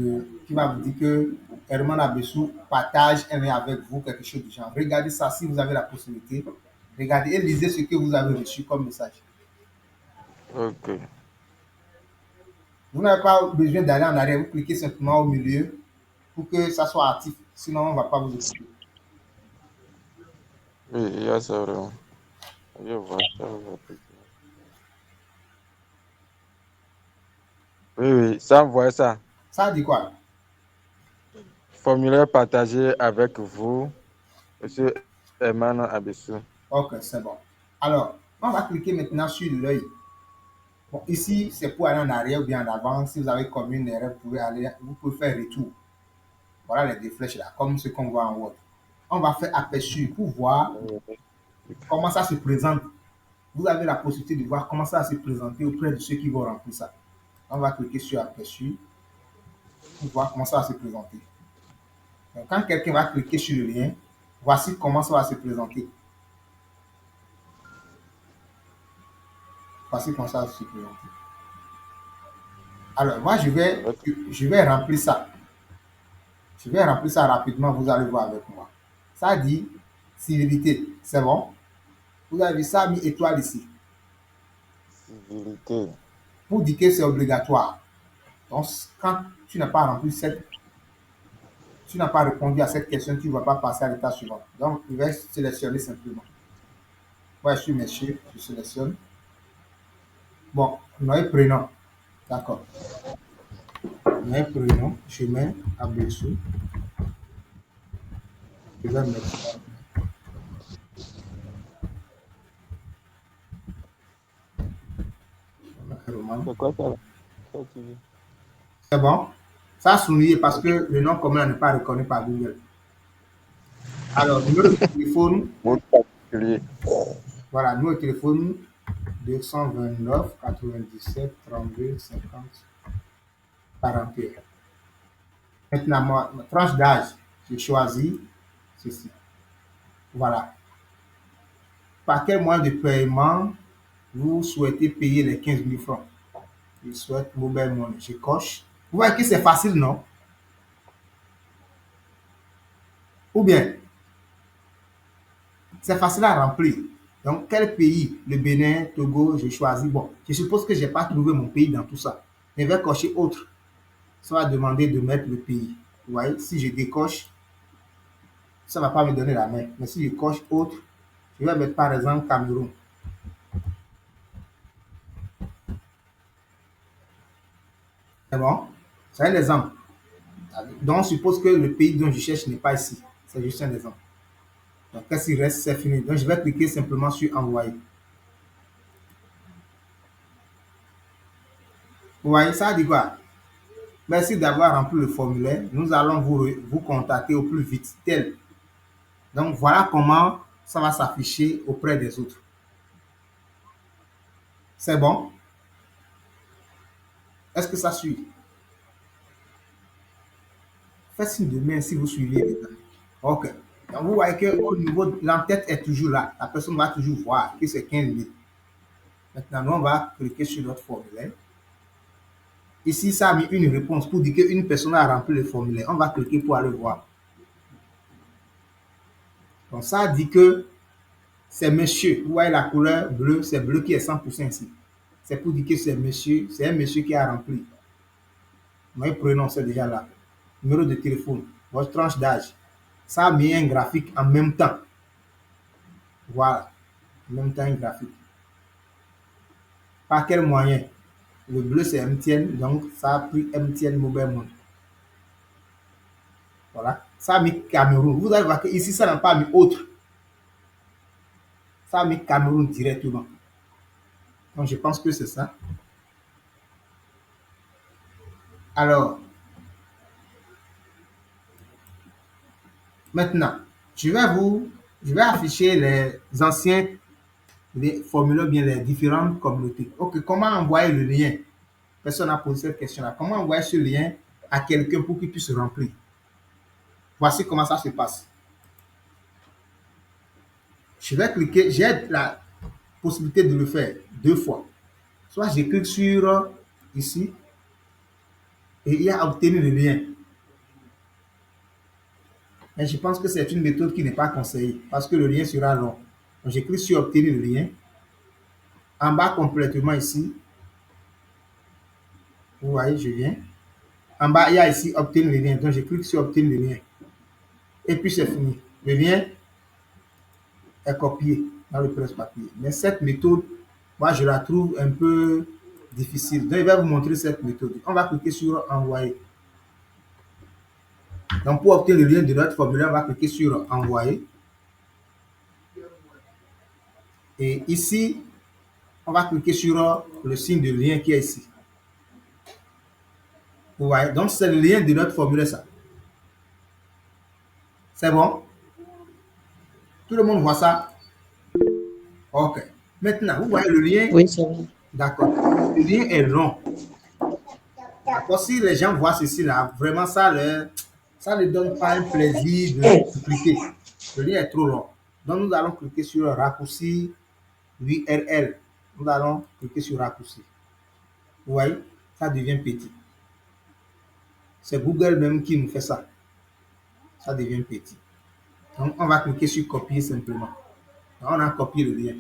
qui va vous dire que Herman Abessou partage un lien avec vous, quelque chose du genre. Regardez ça si vous avez la possibilité. Regardez et lisez ce que vous avez reçu comme message. Ok. Vous n'avez pas besoin d'aller en arrière, vous cliquez simplement au milieu pour que ça soit actif. Sinon, on ne va pas vous expliquer. Oui, il y a ça vraiment. Je vois ça. Oui, oui, ça envoie ça. Ça dit quoi? Formulaire partagé avec vous, Monsieur Herman Abessou. Ok, c'est bon. Alors, on va cliquer maintenant sur l'œil. Bon, ici, c'est pour aller en arrière ou bien en avant. Si vous avez commis une erreur, vous pouvez faire retour. Voilà les deux flèches là, comme ce qu'on voit en haut. On va faire aperçu pour voir comment ça se présente. Vous avez la possibilité de voir comment ça va se présenter auprès de ceux qui vont remplir ça. On va cliquer sur aperçu pour voir comment ça va se présenter. Donc, quand quelqu'un va cliquer sur le lien, voici comment ça va se présenter. Voici comment ça va se présenter. Alors, moi, je vais remplir ça. Je vais remplir ça rapidement, vous allez voir avec moi. Ça dit civilité, c'est bon. Vous avez vu ça mis étoile ici. Civilité. Pour dire que c'est obligatoire. Donc, quand tu n'as pas tu n'as pas répondu à cette question, tu ne vas pas passer à l'état suivant. Donc, je vais sélectionner simplement. Ouais, je suis monsieur, je sélectionne. Bon, nom prénom. D'accord. Nom prénom, je mets Abessou. Je vais mettre Roman. C'est quoi ça là? Ça, tu dis? C'est bon. Ça a souligné parce que le nom commun n'est pas reconnu par Google. Alors, numéro de téléphone, Mot particulier. voilà, numéro de téléphone 229 97 32 50 41. Maintenant, ma tranche d'âge, j'ai choisi ceci. Voilà. Par quel moyen de paiement vous souhaitez payer les 15 000 francs? Je souhaite mobile money. Je coche. Vous voyez que c'est facile, non? Ou bien, c'est facile à remplir. Donc, quel pays? Le Bénin, Togo, j'ai choisi. Bon, je suppose que je n'ai pas trouvé mon pays dans tout ça. Je vais cocher autre. Ça va demander de mettre le pays. Vous voyez, si je décoche, ça ne va pas me donner la main. Mais si je coche autre, je vais mettre par exemple Cameroun. C'est bon? C'est un exemple. Donc, on suppose que le pays dont je cherche n'est pas ici. C'est juste un exemple. Donc, qu'est-ce qu'il reste? C'est fini. Donc, je vais cliquer simplement sur envoyer. Vous voyez, ça dit quoi? Merci d'avoir rempli le formulaire. Nous allons vous contacter au plus vite. Tel. Donc, voilà comment ça va s'afficher auprès des autres. C'est bon? Est-ce que ça suit? Faites signe de main si vous suivez les gars. OK. Donc, vous voyez qu'au niveau de l'entête est toujours là. La personne va toujours voir que c'est 15 000. Maintenant, nous, on va cliquer sur notre formulaire. Ici, ça a mis une réponse pour dire qu'une personne a rempli le formulaire. On va cliquer pour aller voir. Donc, ça dit que c'est monsieur. Vous voyez la couleur bleue, c'est bleu qui est 100% ici. C'est pour dire que c'est monsieur, c'est un monsieur qui a rempli. Mon prénom, c'est déjà là. Numéro de téléphone, votre tranche d'âge. Ça a mis un graphique en même temps. Voilà. En même temps, un graphique. Par quel moyen? Le bleu, c'est MTN, donc ça a pris MTN Mobile Money. Voilà. Ça a mis Cameroun. Vous allez voir qu'ici, ça n'a pas mis autre. Ça a mis Cameroun directement. Donc, je pense que c'est ça. Alors, maintenant, je vais afficher les anciens formulaires, bien les différentes communautés. OK, comment envoyer le lien? Personne n'a posé cette question-là. Comment envoyer ce lien à quelqu'un pour qu'il puisse remplir? Voici comment ça se passe. Je vais cliquer, j'ai la possibilité de le faire 2 fois. Soit je clique sur ici et il y a obtenir le lien. Mais je pense que c'est une méthode qui n'est pas conseillée parce que le lien sera long. Donc, je clique sur obtenir le lien. En bas complètement ici, vous voyez, je viens. En bas, il y a ici obtenir le lien. Donc, je clique sur obtenir le lien. Et puis, c'est fini. Le lien est copié dans le presse-papier. Mais cette méthode, moi, je la trouve un peu difficile. Donc, je vais vous montrer cette méthode. On va cliquer sur envoyer. Donc, pour obtenir le lien de notre formulaire, on va cliquer sur envoyer. Et ici, on va cliquer sur le signe de lien qui est ici. Vous voyez, donc c'est le lien de notre formulaire, ça. C'est bon? Tout le monde voit ça? OK. Maintenant, vous voyez le lien? Oui, c'est bon. D'accord. Le lien est long. D'accord. Si les gens voient ceci là, vraiment ça ne donne pas un plaisir de cliquer. Le lien est trop long. Donc nous allons cliquer sur raccourci URL. Nous allons cliquer sur raccourci. Vous voyez, ça devient petit. C'est Google même qui nous fait ça. Ça devient petit. Donc on va cliquer sur copier simplement. Donc, on a copié le lien.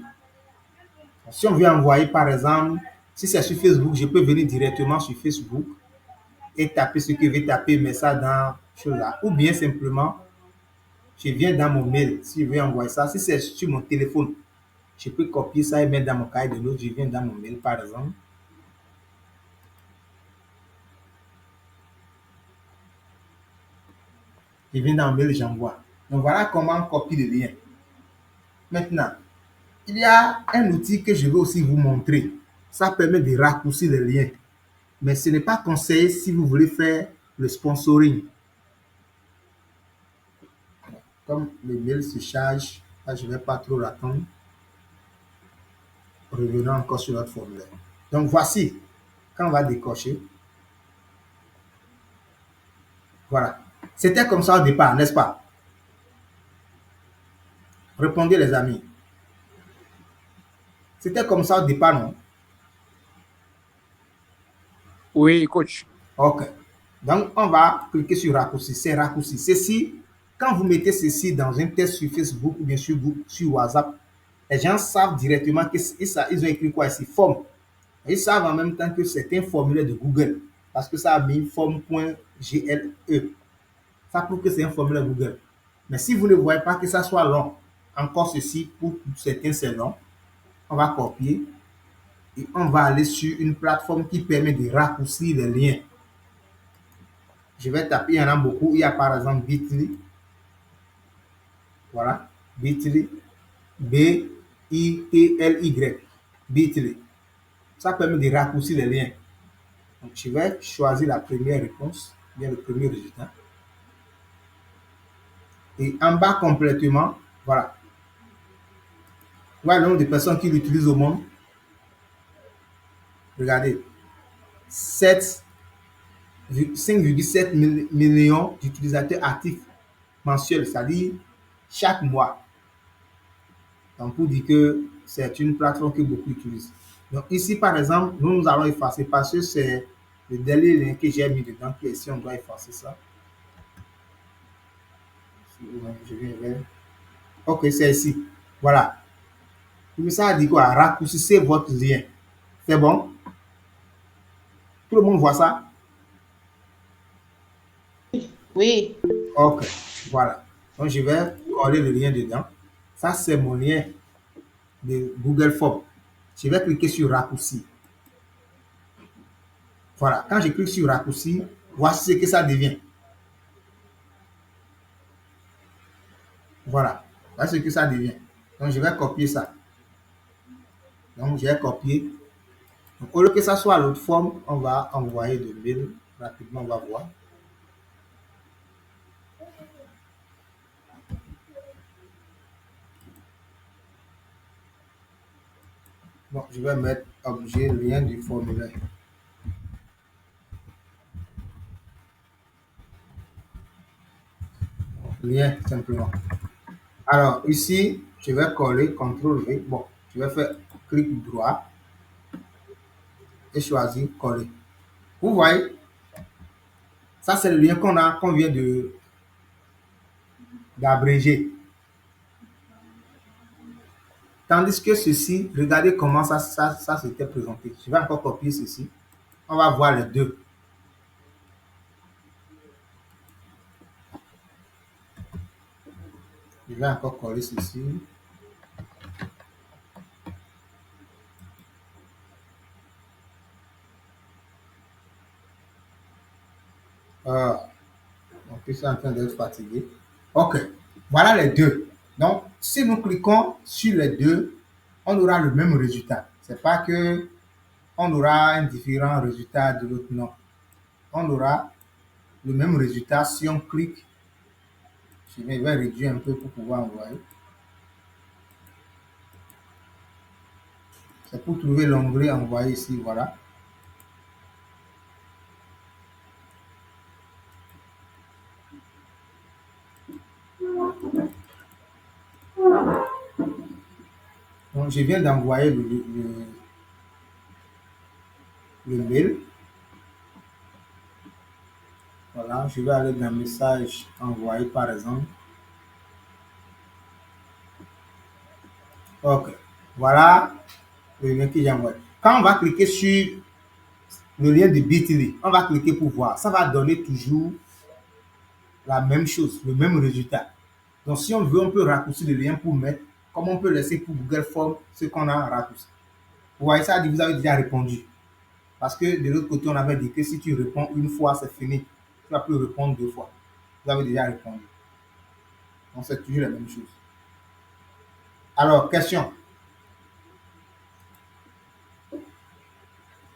Si on veut envoyer par exemple, si c'est sur Facebook, je peux venir directement sur Facebook et taper ce que je veux taper, mais ça dans chose-là. Ou bien simplement, je viens dans mon mail, si je veux envoyer ça. Si c'est sur mon téléphone, je peux copier ça et mettre dans mon cahier de notes. Je viens dans mon mail, par exemple. Je viens dans mon mail, j'envoie. Donc voilà comment on copie le lien. Maintenant, il y a un outil que je veux aussi vous montrer. Ça permet de raccourcir les liens. Mais ce n'est pas conseillé si vous voulez faire le sponsoring. Comme le mail se charge, là, je ne vais pas trop l'attendre. Revenons encore sur notre formulaire. Donc voici, quand on va décocher, voilà. C'était comme ça au départ, n'est-ce pas? Répondez les amis. C'était comme ça au départ, non? Oui, coach. OK. Donc, on va cliquer sur raccourci. C'est raccourci. Ceci, quand vous mettez ceci dans un test sur Facebook ou bien sur WhatsApp, les gens savent directement qu'ils ont écrit quoi ici? Forme. Ils savent en même temps que c'est un formulaire de Google parce que ça a mis forme.gle. Ça prouve que c'est un formulaire Google. Mais si vous ne voyez pas que ça soit long, encore ceci, pour certains c'est long, on va copier et on va aller sur une plateforme qui permet de raccourcir les liens. Je vais taper, il y en a beaucoup. Il y a par exemple Bitly. Voilà, Bitly. B-I-T-L-Y. Bitly. Ça permet de raccourcir les liens. Donc, je vais choisir la première réponse, bien le premier résultat. Et en bas complètement, voilà. Voilà le nombre de personnes qui l'utilisent au monde. Regardez. 5,7 millions d'utilisateurs actifs mensuels, c'est-à-dire chaque mois. Donc, pour dire que c'est une plateforme que beaucoup utilisent. Donc, ici, par exemple, nous allons effacer parce que c'est le dernier lien que j'ai mis dedans qui est ici. On doit effacer ça. Je viens vers. OK, c'est ici. Voilà. Puis ça dit quoi? Raccourcissez votre lien. C'est bon? Tout le monde voit ça? Oui. OK. Voilà. Donc, je vais coller le lien dedans. Ça, c'est mon lien de Google Form. Je vais cliquer sur raccourci. Voilà. Quand je clique sur raccourci, voici ce que ça devient. Voilà. Voici ce que ça devient. Donc, je vais copier ça. Donc, j'ai copié. Donc, au lieu que ça soit l'autre forme, on va envoyer le mail rapidement, on va voir. Bon, je vais mettre objet lien du formulaire. Lien simplement. Alors ici, je vais coller CTRL V. Bon, je vais faire clic droit et choisir coller. Vous voyez, ça c'est le lien qu'on vient d'abréger. Tandis que ceci, regardez comment ça s'était présenté. Je vais encore copier ceci. On va voir les deux. Je vais encore coller ceci. Donc, je suis en train d'être fatigué. OK. Voilà les deux. Donc, si nous cliquons sur les deux, on aura le même résultat. C'est pas que on aura un différent résultat de l'autre, non. On aura le même résultat si on clique. Je vais réduire un peu pour pouvoir envoyer. C'est pour trouver l'onglet envoyer ici, voilà. Donc, je viens d'envoyer le mail. Voilà, je vais aller dans message envoyé par exemple. OK. Voilà le lien que j'ai envoyé. Quand on va cliquer sur le lien de Bitly, on va cliquer pour voir. Ça va donner toujours la même chose, le même résultat. Donc, si on veut, on peut raccourcir le lien pour mettre, comme on peut laisser pour Google Form ce qu'on a raccourci. Vous voyez ça, vous avez déjà répondu. Parce que de l'autre côté, on avait dit que si tu réponds une fois, c'est fini. Tu vas plus répondre deux fois. Vous avez déjà répondu. Donc, c'est toujours la même chose. Alors, question.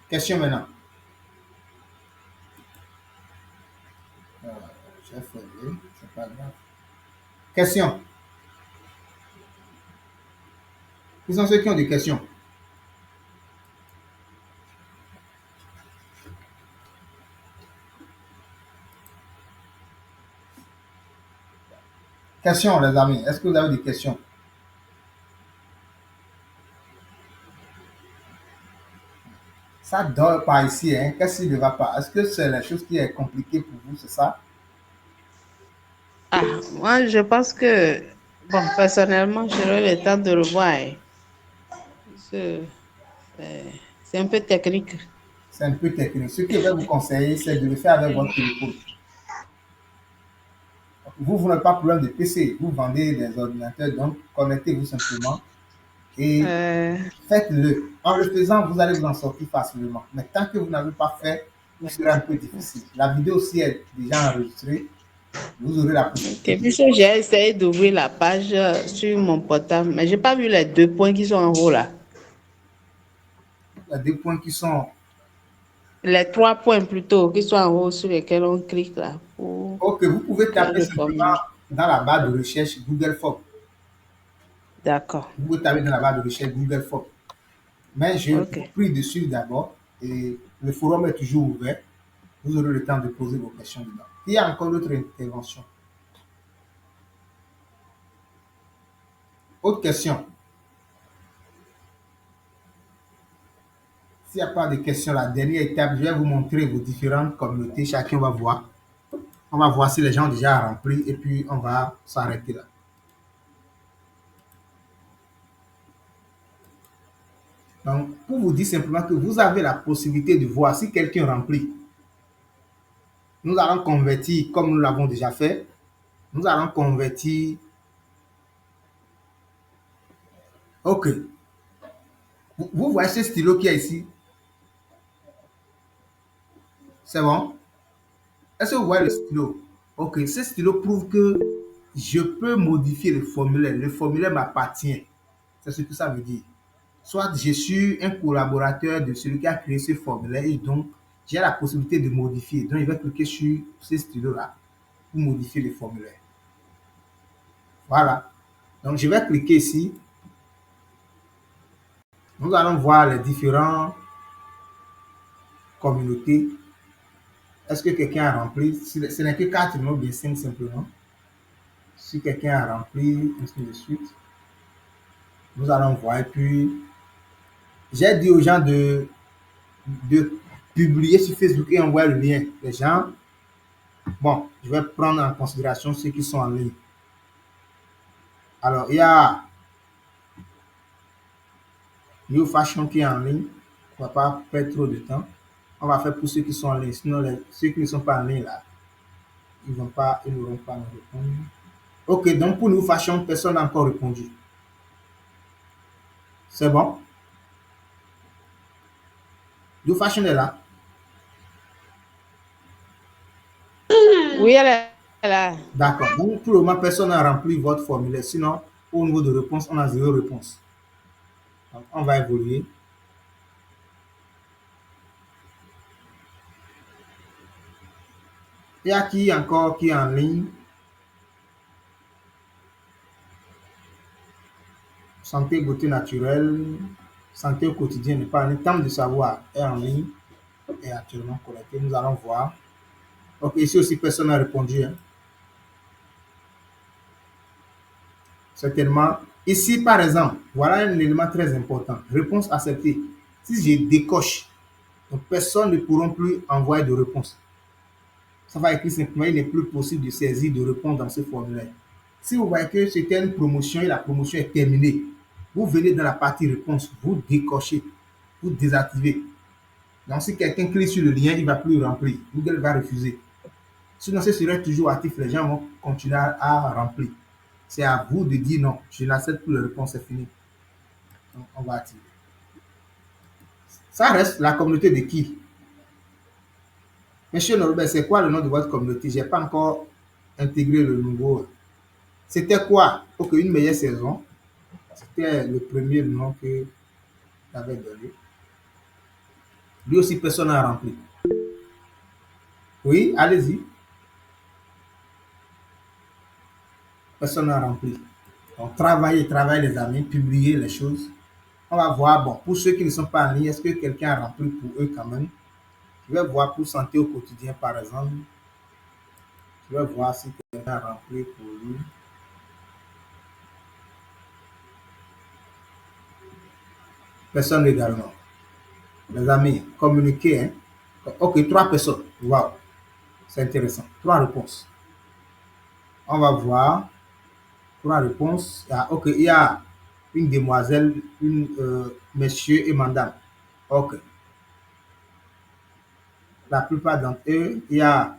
Question maintenant. J'ai fait, c'est pas grave. Question. Qui sont ceux qui ont des questions? Questions, les amis. Est-ce que vous avez des questions? Ça ne dort pas ici. Hein? Qu'est-ce qui ne va pas? Est-ce que c'est la chose qui est compliquée pour vous, c'est ça? Ah, moi, je pense que, bon, personnellement, j'aurais le temps de le voir. Hein. C'est un peu technique. C'est un peu technique. Ce que je vais vous conseiller, c'est de le faire avec votre téléphone. Vous n'avez pas problème de PC. Vous vendez des ordinateurs, donc connectez-vous simplement et faites-le. En le faisant, vous allez vous en sortir facilement. Mais tant que vous n'avez pas fait, ce sera un peu difficile. La vidéo aussi est déjà enregistrée. Vous aurez la possibilité. Et puis, j'ai essayé d'ouvrir la page sur mon portable, mais je n'ai pas vu les 2 points qui sont en haut là. Il y a des points qui sont... Les 3 points plutôt qui sont en haut sur lesquels on clique là. Ok, vous pouvez taper simplement dans la barre de recherche Google Form. D'accord. Vous pouvez taper dans la barre de recherche Google Form. Mais je vous prie de suivre d'abord et le forum est toujours ouvert. Vous aurez le temps de poser vos questions dedans. Il y a encore d'autres interventions. Autre question. S'il n'y a pas de questions, la dernière étape, je vais vous montrer vos différentes communautés. Chacun va voir. On va voir si les gens ont déjà rempli et puis on va s'arrêter là. Donc, pour vous dire simplement que vous avez la possibilité de voir si quelqu'un remplit. Nous allons convertir, comme nous l'avons déjà fait, nous allons convertir. OK. Vous voyez ce stylo qui est ici? C'est bon? Est-ce que vous voyez le stylo? OK. Ce stylo prouve que je peux modifier le formulaire. Le formulaire m'appartient. C'est ce que ça veut dire. soit je suis un collaborateur de celui qui a créé ce formulaire et donc j'ai la possibilité de modifier. Donc, je vais cliquer sur ce stylo-là pour modifier le formulaire. Voilà. Donc, je vais cliquer ici. Nous allons voir les différentes communautés. Est-ce que quelqu'un a rempli? Ce n'est que 4 non, bien 5 simplement. Si quelqu'un a rempli, ainsi de suite. Nous allons voir. Et puis, j'ai dit aux gens de publier sur Facebook et envoyer le lien. Les gens, bon, je vais prendre en considération ceux qui sont en ligne. Alors, il y a New Fashion qui est en ligne. On ne va pas perdre trop de temps. On va faire pour ceux qui sont en ligne. Sinon, ceux qui ne sont pas en ligne, là, ils n'auront pas nous répondre. Ok, donc pour New Fashion, personne n'a encore répondu. C'est bon? New Fashion est là. Oui, elle est là. D'accord. Donc, pour le moment, personne n'a rempli votre formulaire. Sinon, au niveau de réponse, on a 0 réponse. Donc, on va évoluer. Il y a qui encore qui est en ligne? Santé, beauté naturelle, santé au quotidien n'est pas en ligne. Temps de savoir est en ligne et actuellement connecté. Nous allons voir. Ok, ici aussi, personne n'a répondu. Hein. Certainement. Ici, par exemple, voilà un élément très important. Réponse acceptée. Si je décoche, donc personne ne pourra plus envoyer de réponse. Ça va écrire simplement, il n'est plus possible de saisir, de répondre dans ce formulaire. Si vous voyez que c'était une promotion et la promotion est terminée, vous venez dans la partie réponse, vous décochez, vous désactivez. Donc, si quelqu'un clique sur le lien, il ne va plus remplir. Google va refuser. Sinon, ce serait toujours actif. Les gens vont continuer à remplir. C'est à vous de dire non, je n'accepte plus la réponse, c'est fini. Donc, on va activer. Ça reste la communauté de qui? Monsieur Norbert, c'est quoi le nom de votre communauté? Je n'ai pas encore intégré le nouveau. C'était quoi? Ok, une meilleure saison. C'était le premier nom que j'avais donné. Lui aussi, personne n'a rempli. Oui, allez-y. Personne n'a rempli. Donc, travaillez les amis, publiez les choses. On va voir, bon, pour ceux qui ne sont pas en ligne, est-ce que quelqu'un a rempli pour eux quand même? Je vais voir pour santé au quotidien, par exemple. Je vais voir si quelqu'un a rempli pour lui. Personne également. Les amis, communiquez. Hein? Ok, 3 personnes. Wow, c'est intéressant. 3 réponses. On va voir. 3 réponses. Ah, ok, il y a une demoiselle, monsieur et madame. Ok. La plupart d'entre eux, il y a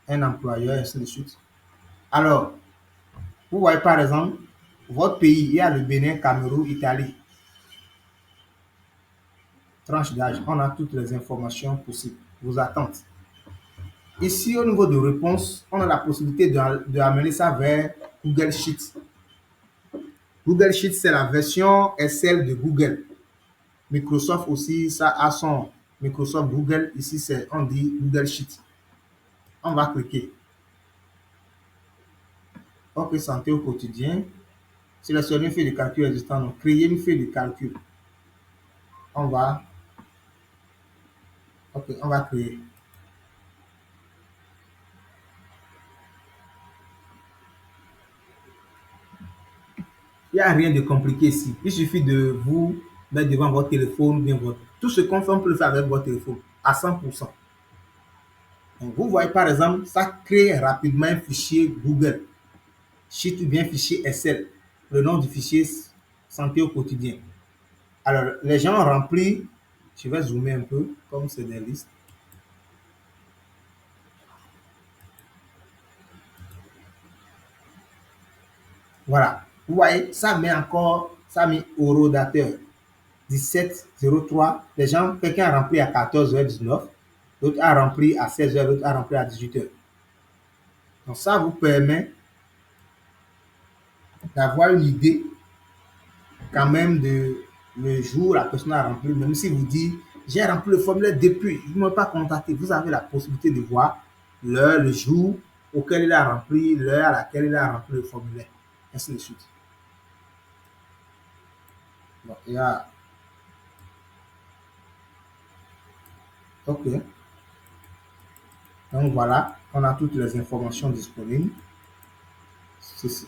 un employeur, ainsi de suite. Alors, vous voyez par exemple, votre pays, il y a le Bénin, Cameroun, Italie. Tranche d'âge, on a toutes les informations possibles. Vos attentes. Ici, au niveau de réponse, on a la possibilité d'amener ça vers Google Sheets. Google Sheets, c'est la version Excel de Google. Microsoft aussi, ça a son Microsoft Google. Ici, on dit Google Sheets. On va cliquer. Ok, santé au quotidien. Sélectionner une feuille de calcul existante. Donc, créer une feuille de calcul. On va créer. Il n'y a rien de compliqué ici. Il suffit de vous mettre devant votre téléphone, bien tout ce qu'on fait, on peut le faire avec votre téléphone à 100%. Donc, vous voyez par exemple, ça crée rapidement un fichier Google Sheet ou bien fichier Excel. Le nom du fichier santé au quotidien. Alors, les gens ont rempli, je vais zoomer un peu, comme c'est des listes. Voilà. Vous voyez, ça met horodateur. 17,03. Les gens, quelqu'un a rempli à 14h19, l'autre a rempli à 16h, l'autre a rempli à 18h. Donc ça vous permet d'avoir une idée quand même de le jour où la personne a rempli, même si vous dites, j'ai rempli le formulaire depuis, je ne m'ai pas contacté, vous avez la possibilité de voir l'heure, le jour auquel il a rempli, l'heure à laquelle il a rempli le formulaire, ainsi de suite. Bon, il y a... OK. Donc voilà, on a toutes les informations disponibles. Ceci.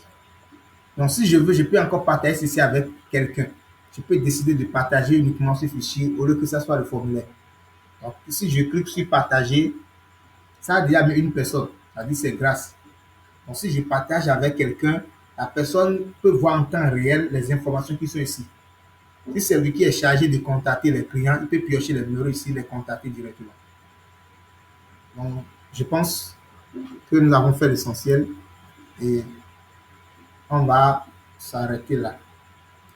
Donc si je veux, je peux encore partager ceci avec quelqu'un. Je peux décider de partager uniquement ce fichier au lieu que ça soit le formulaire. Donc si je clique sur partager, ça a déjà mis une personne. Ça dit c'est grâce. Donc si je partage avec quelqu'un, la personne peut voir en temps réel les informations qui sont ici. Si c'est lui qui est chargé de contacter les clients, il peut piocher les numéros ici, les contacter directement. Donc je pense que nous avons fait l'essentiel et on va s'arrêter là.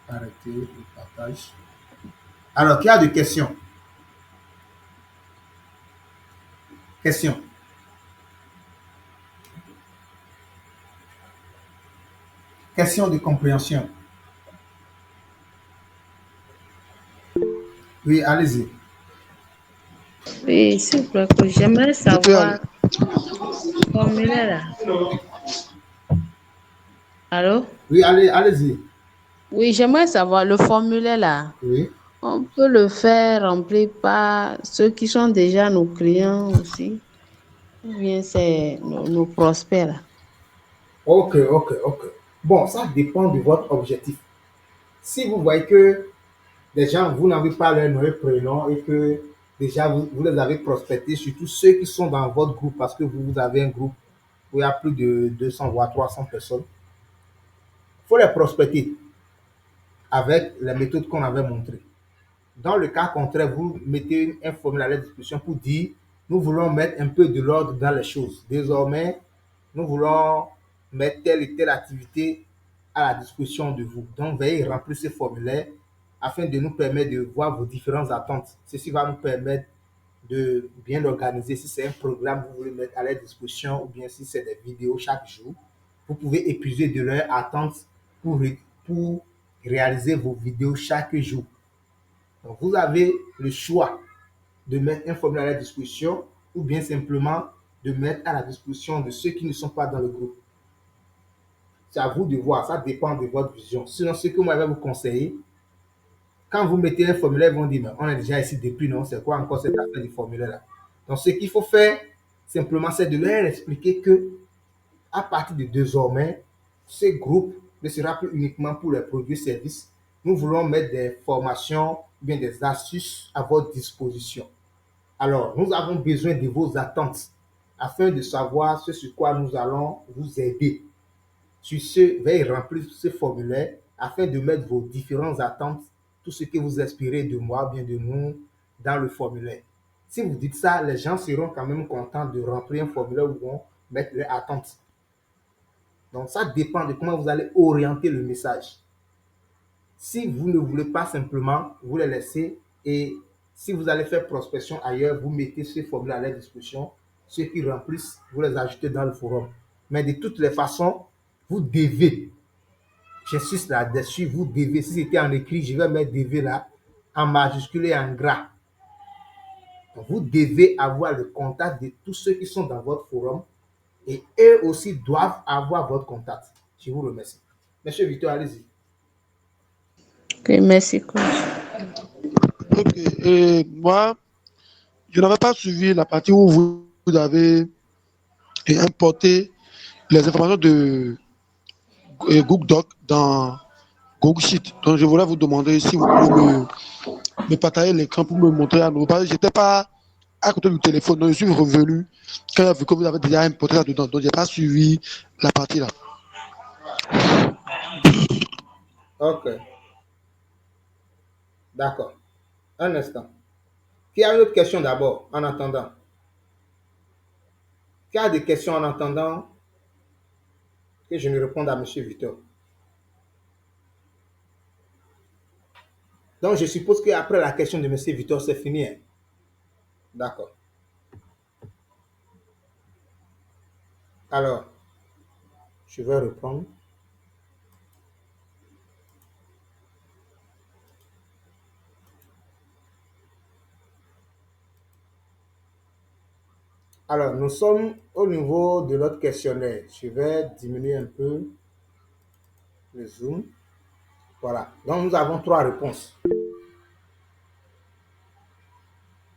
Arrêter le partage. Alors, qui a des questions? Questions? Questions de compréhension? Oui, allez-y. Oui, s'il vous plaît, que j'aimerais Je peux aller. savoir le formulaire là. Allô? Oui, allez-y. Oui, j'aimerais savoir le formulaire là. Oui. On peut le faire remplir par ceux qui sont déjà nos clients aussi, ou bien c'est nos prospects là. OK, OK, OK. Bon, ça dépend de votre objectif. Si vous voyez que des gens, vous n'avez pas leur nom et prénom et que déjà vous les avez prospectés, surtout ceux qui sont dans votre groupe, parce que vous avez un groupe où il y a plus de 200 voire 300 personnes, il faut les prospecter avec les méthodes qu'on avait montrées. Dans le cas contraire, vous mettez un formulaire à la disposition pour dire, nous voulons mettre un peu de l'ordre dans les choses. Désormais, nous voulons mettre telle et telle activité à la disposition de vous. Donc, veuillez remplir ce formulaire afin de nous permettre de voir vos différentes attentes. Ceci va nous permettre de bien organiser. Si c'est un programme que vous voulez mettre à la disposition ou bien si c'est des vidéos chaque jour, vous pouvez épuiser de leur attente pour réaliser vos vidéos chaque jour. Donc, vous avez le choix de mettre un formulaire à la disposition ou bien simplement de mettre à la disposition de ceux qui ne sont pas dans le groupe. C'est à vous de voir, ça dépend de votre vision. Sinon, ce que moi je vais vous conseiller, quand vous mettez un formulaire, ils vont dire, mais on est déjà ici depuis, non? C'est quoi encore cette affaire du formulaire-là? Donc, ce qu'il faut faire, simplement, c'est de leur expliquer que, à partir de désormais, ce groupe ne sera plus uniquement pour les produits et services. Nous voulons mettre des formations, bien des astuces à votre disposition. Alors, nous avons besoin de vos attentes afin de savoir ce sur quoi nous allons vous aider. Sur ce, veuillez remplir ce formulaire afin de mettre vos différentes attentes, tout ce que vous espérez de moi, bien de nous, dans le formulaire. Si vous dites ça, les gens seront quand même contents de remplir un formulaire où ils vont mettre leurs attentes. Donc, ça dépend de comment vous allez orienter le message. Si vous ne voulez pas simplement, vous les laissez et si vous allez faire prospection ailleurs, vous mettez ce formulaire à leur disposition. Ceux qui remplissent, vous les ajoutez dans le forum. Mais de toutes les façons, vous devez, j'insiste là-dessus, vous devez, si c'était en écrit, je vais mettre devez là, en majuscule et en gras. Donc, vous devez avoir le contact de tous ceux qui sont dans votre forum et eux aussi doivent avoir votre contact. Je vous remercie. Monsieur Victor, allez-y. Ok, merci, coach. Ok. Et moi, je n'avais pas suivi la partie où vous avez importé les informations de Google Doc dans Google Sheet. Donc, je voulais vous demander si vous pouvez me partager l'écran pour me montrer à nouveau. Parce que je n'étais pas à côté du téléphone. Donc, je suis revenu quand j'ai vu que vous avez déjà importé là-dedans. Donc, je n'ai pas suivi la partie là. Ok, d'accord. Un instant. Qui a une autre question d'abord, en attendant? Qui a des questions en attendant que je ne réponde à M. Victor? Donc, je suppose qu'après la question de M. Victor, c'est fini. Hein? D'accord. Alors, je vais reprendre. Alors, nous sommes au niveau de notre questionnaire. Je vais diminuer un peu le zoom. Voilà. Donc, nous avons 3 réponses.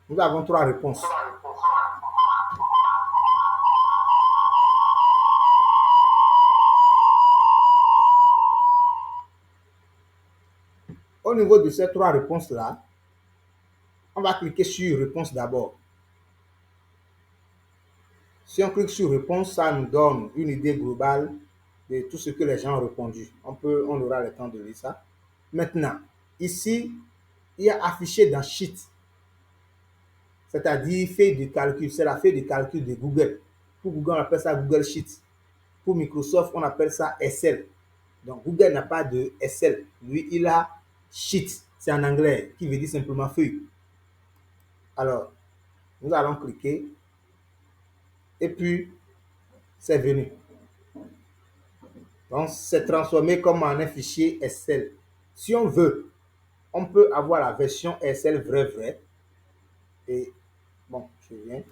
Nous avons 3 réponses. Au niveau de ces 3 réponses-là, on va cliquer sur réponse d'abord. Si on clique sur réponse, ça nous donne une idée globale de tout ce que les gens ont répondu. On aura le temps de lire ça. Maintenant, ici, il y a affiché dans Sheet, c'est-à-dire feuille de calcul. C'est la feuille de calcul de Google. Pour Google, on appelle ça Google Sheet. Pour Microsoft, on appelle ça Excel. Donc, Google n'a pas de Excel. Lui, il a Sheet. C'est en anglais, qui veut dire simplement feuille. Alors, nous allons cliquer. Et puis, c'est venu. Donc, c'est transformé comme en un fichier Excel. Si on veut, on peut avoir la version Excel vrai. Et bon, je viens.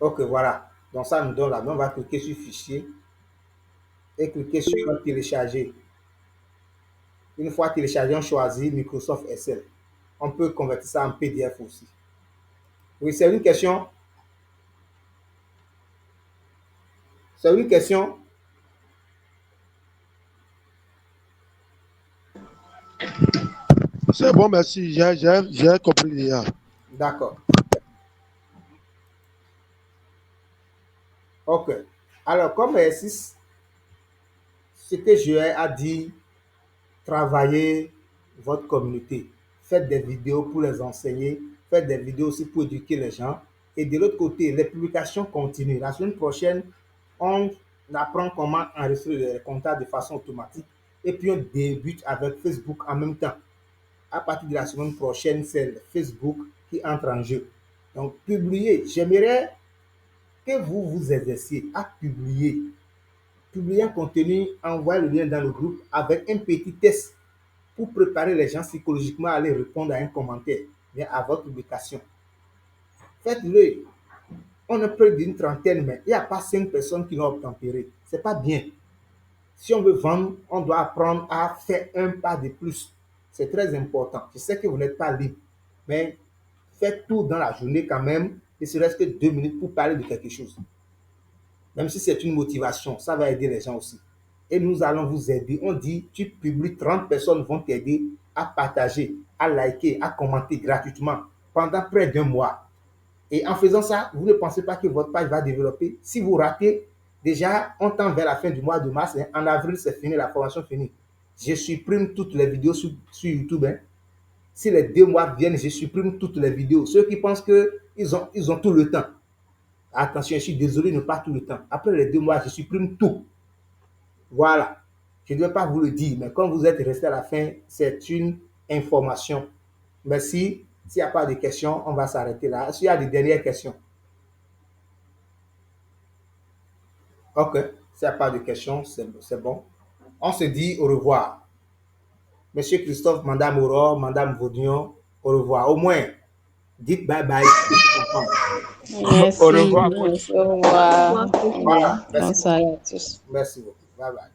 Ok, voilà. Donc, ça nous donne là. On va cliquer sur fichier et cliquer sur télécharger. Une fois téléchargé, on choisit Microsoft Excel. On peut convertir ça en PDF aussi. Oui, c'est une question. C'est une question. C'est bon, merci. J'ai compris déjà. D'accord. Ok. Alors, comme exercice, ce que je ai à dire, travaillez votre communauté. Faites des vidéos pour les enseigner. Faites des vidéos aussi pour éduquer les gens. Et de l'autre côté, les publications continuent. La semaine prochaine, on apprend comment enregistrer les contacts de façon automatique. Et puis, on débute avec Facebook en même temps. À partir de la semaine prochaine, c'est Facebook qui entre en jeu. Donc, publiez. J'aimerais que vous vous exerciez à publier. Publier un contenu, envoyez le lien dans le groupe avec un petit test pour préparer les gens psychologiquement à aller répondre à un commentaire, bien à votre publication. Faites-le. On est près d'une trentaine, mais il n'y a pas 5 personnes qui l'ont obtempéré. Ce n'est pas bien. Si on veut vendre, on doit apprendre à faire un pas de plus. C'est très important. Je sais que vous n'êtes pas libre, mais faites tout dans la journée quand même, ne serait-ce que 2 minutes pour parler de quelque chose. Même si c'est une motivation, ça va aider les gens aussi. Et nous allons vous aider. On dit, tu publies, 30 personnes vont t'aider à partager, à liker, à commenter gratuitement pendant près d'un mois. Et en faisant ça, vous ne pensez pas que votre page va développer. Si vous ratez, déjà, on tend vers la fin du mois de mars. En avril, c'est fini, la formation finie. Je supprime toutes les vidéos sur YouTube. Si les 2 mois viennent, je supprime toutes les vidéos. Ceux qui pensent qu'ils ont tout le temps. Attention, je suis désolé, ne pas tout le temps. Après les 2 mois, je supprime tout. Voilà. Je ne vais pas vous le dire, mais quand vous êtes resté à la fin, c'est une information. Merci. S'il n'y a pas de questions, on va s'arrêter là. S'il y a des dernières questions. Ok. S'il n'y a pas de questions, c'est bon. On se dit au revoir. Monsieur Christophe, Madame Aurore, Madame Vaudion, au revoir. Au moins, dites bye bye. Merci. Au revoir, coach. Merci. Au revoir. Voilà. Merci Bonsoir à tous. beaucoup. Merci beaucoup. Bye bye.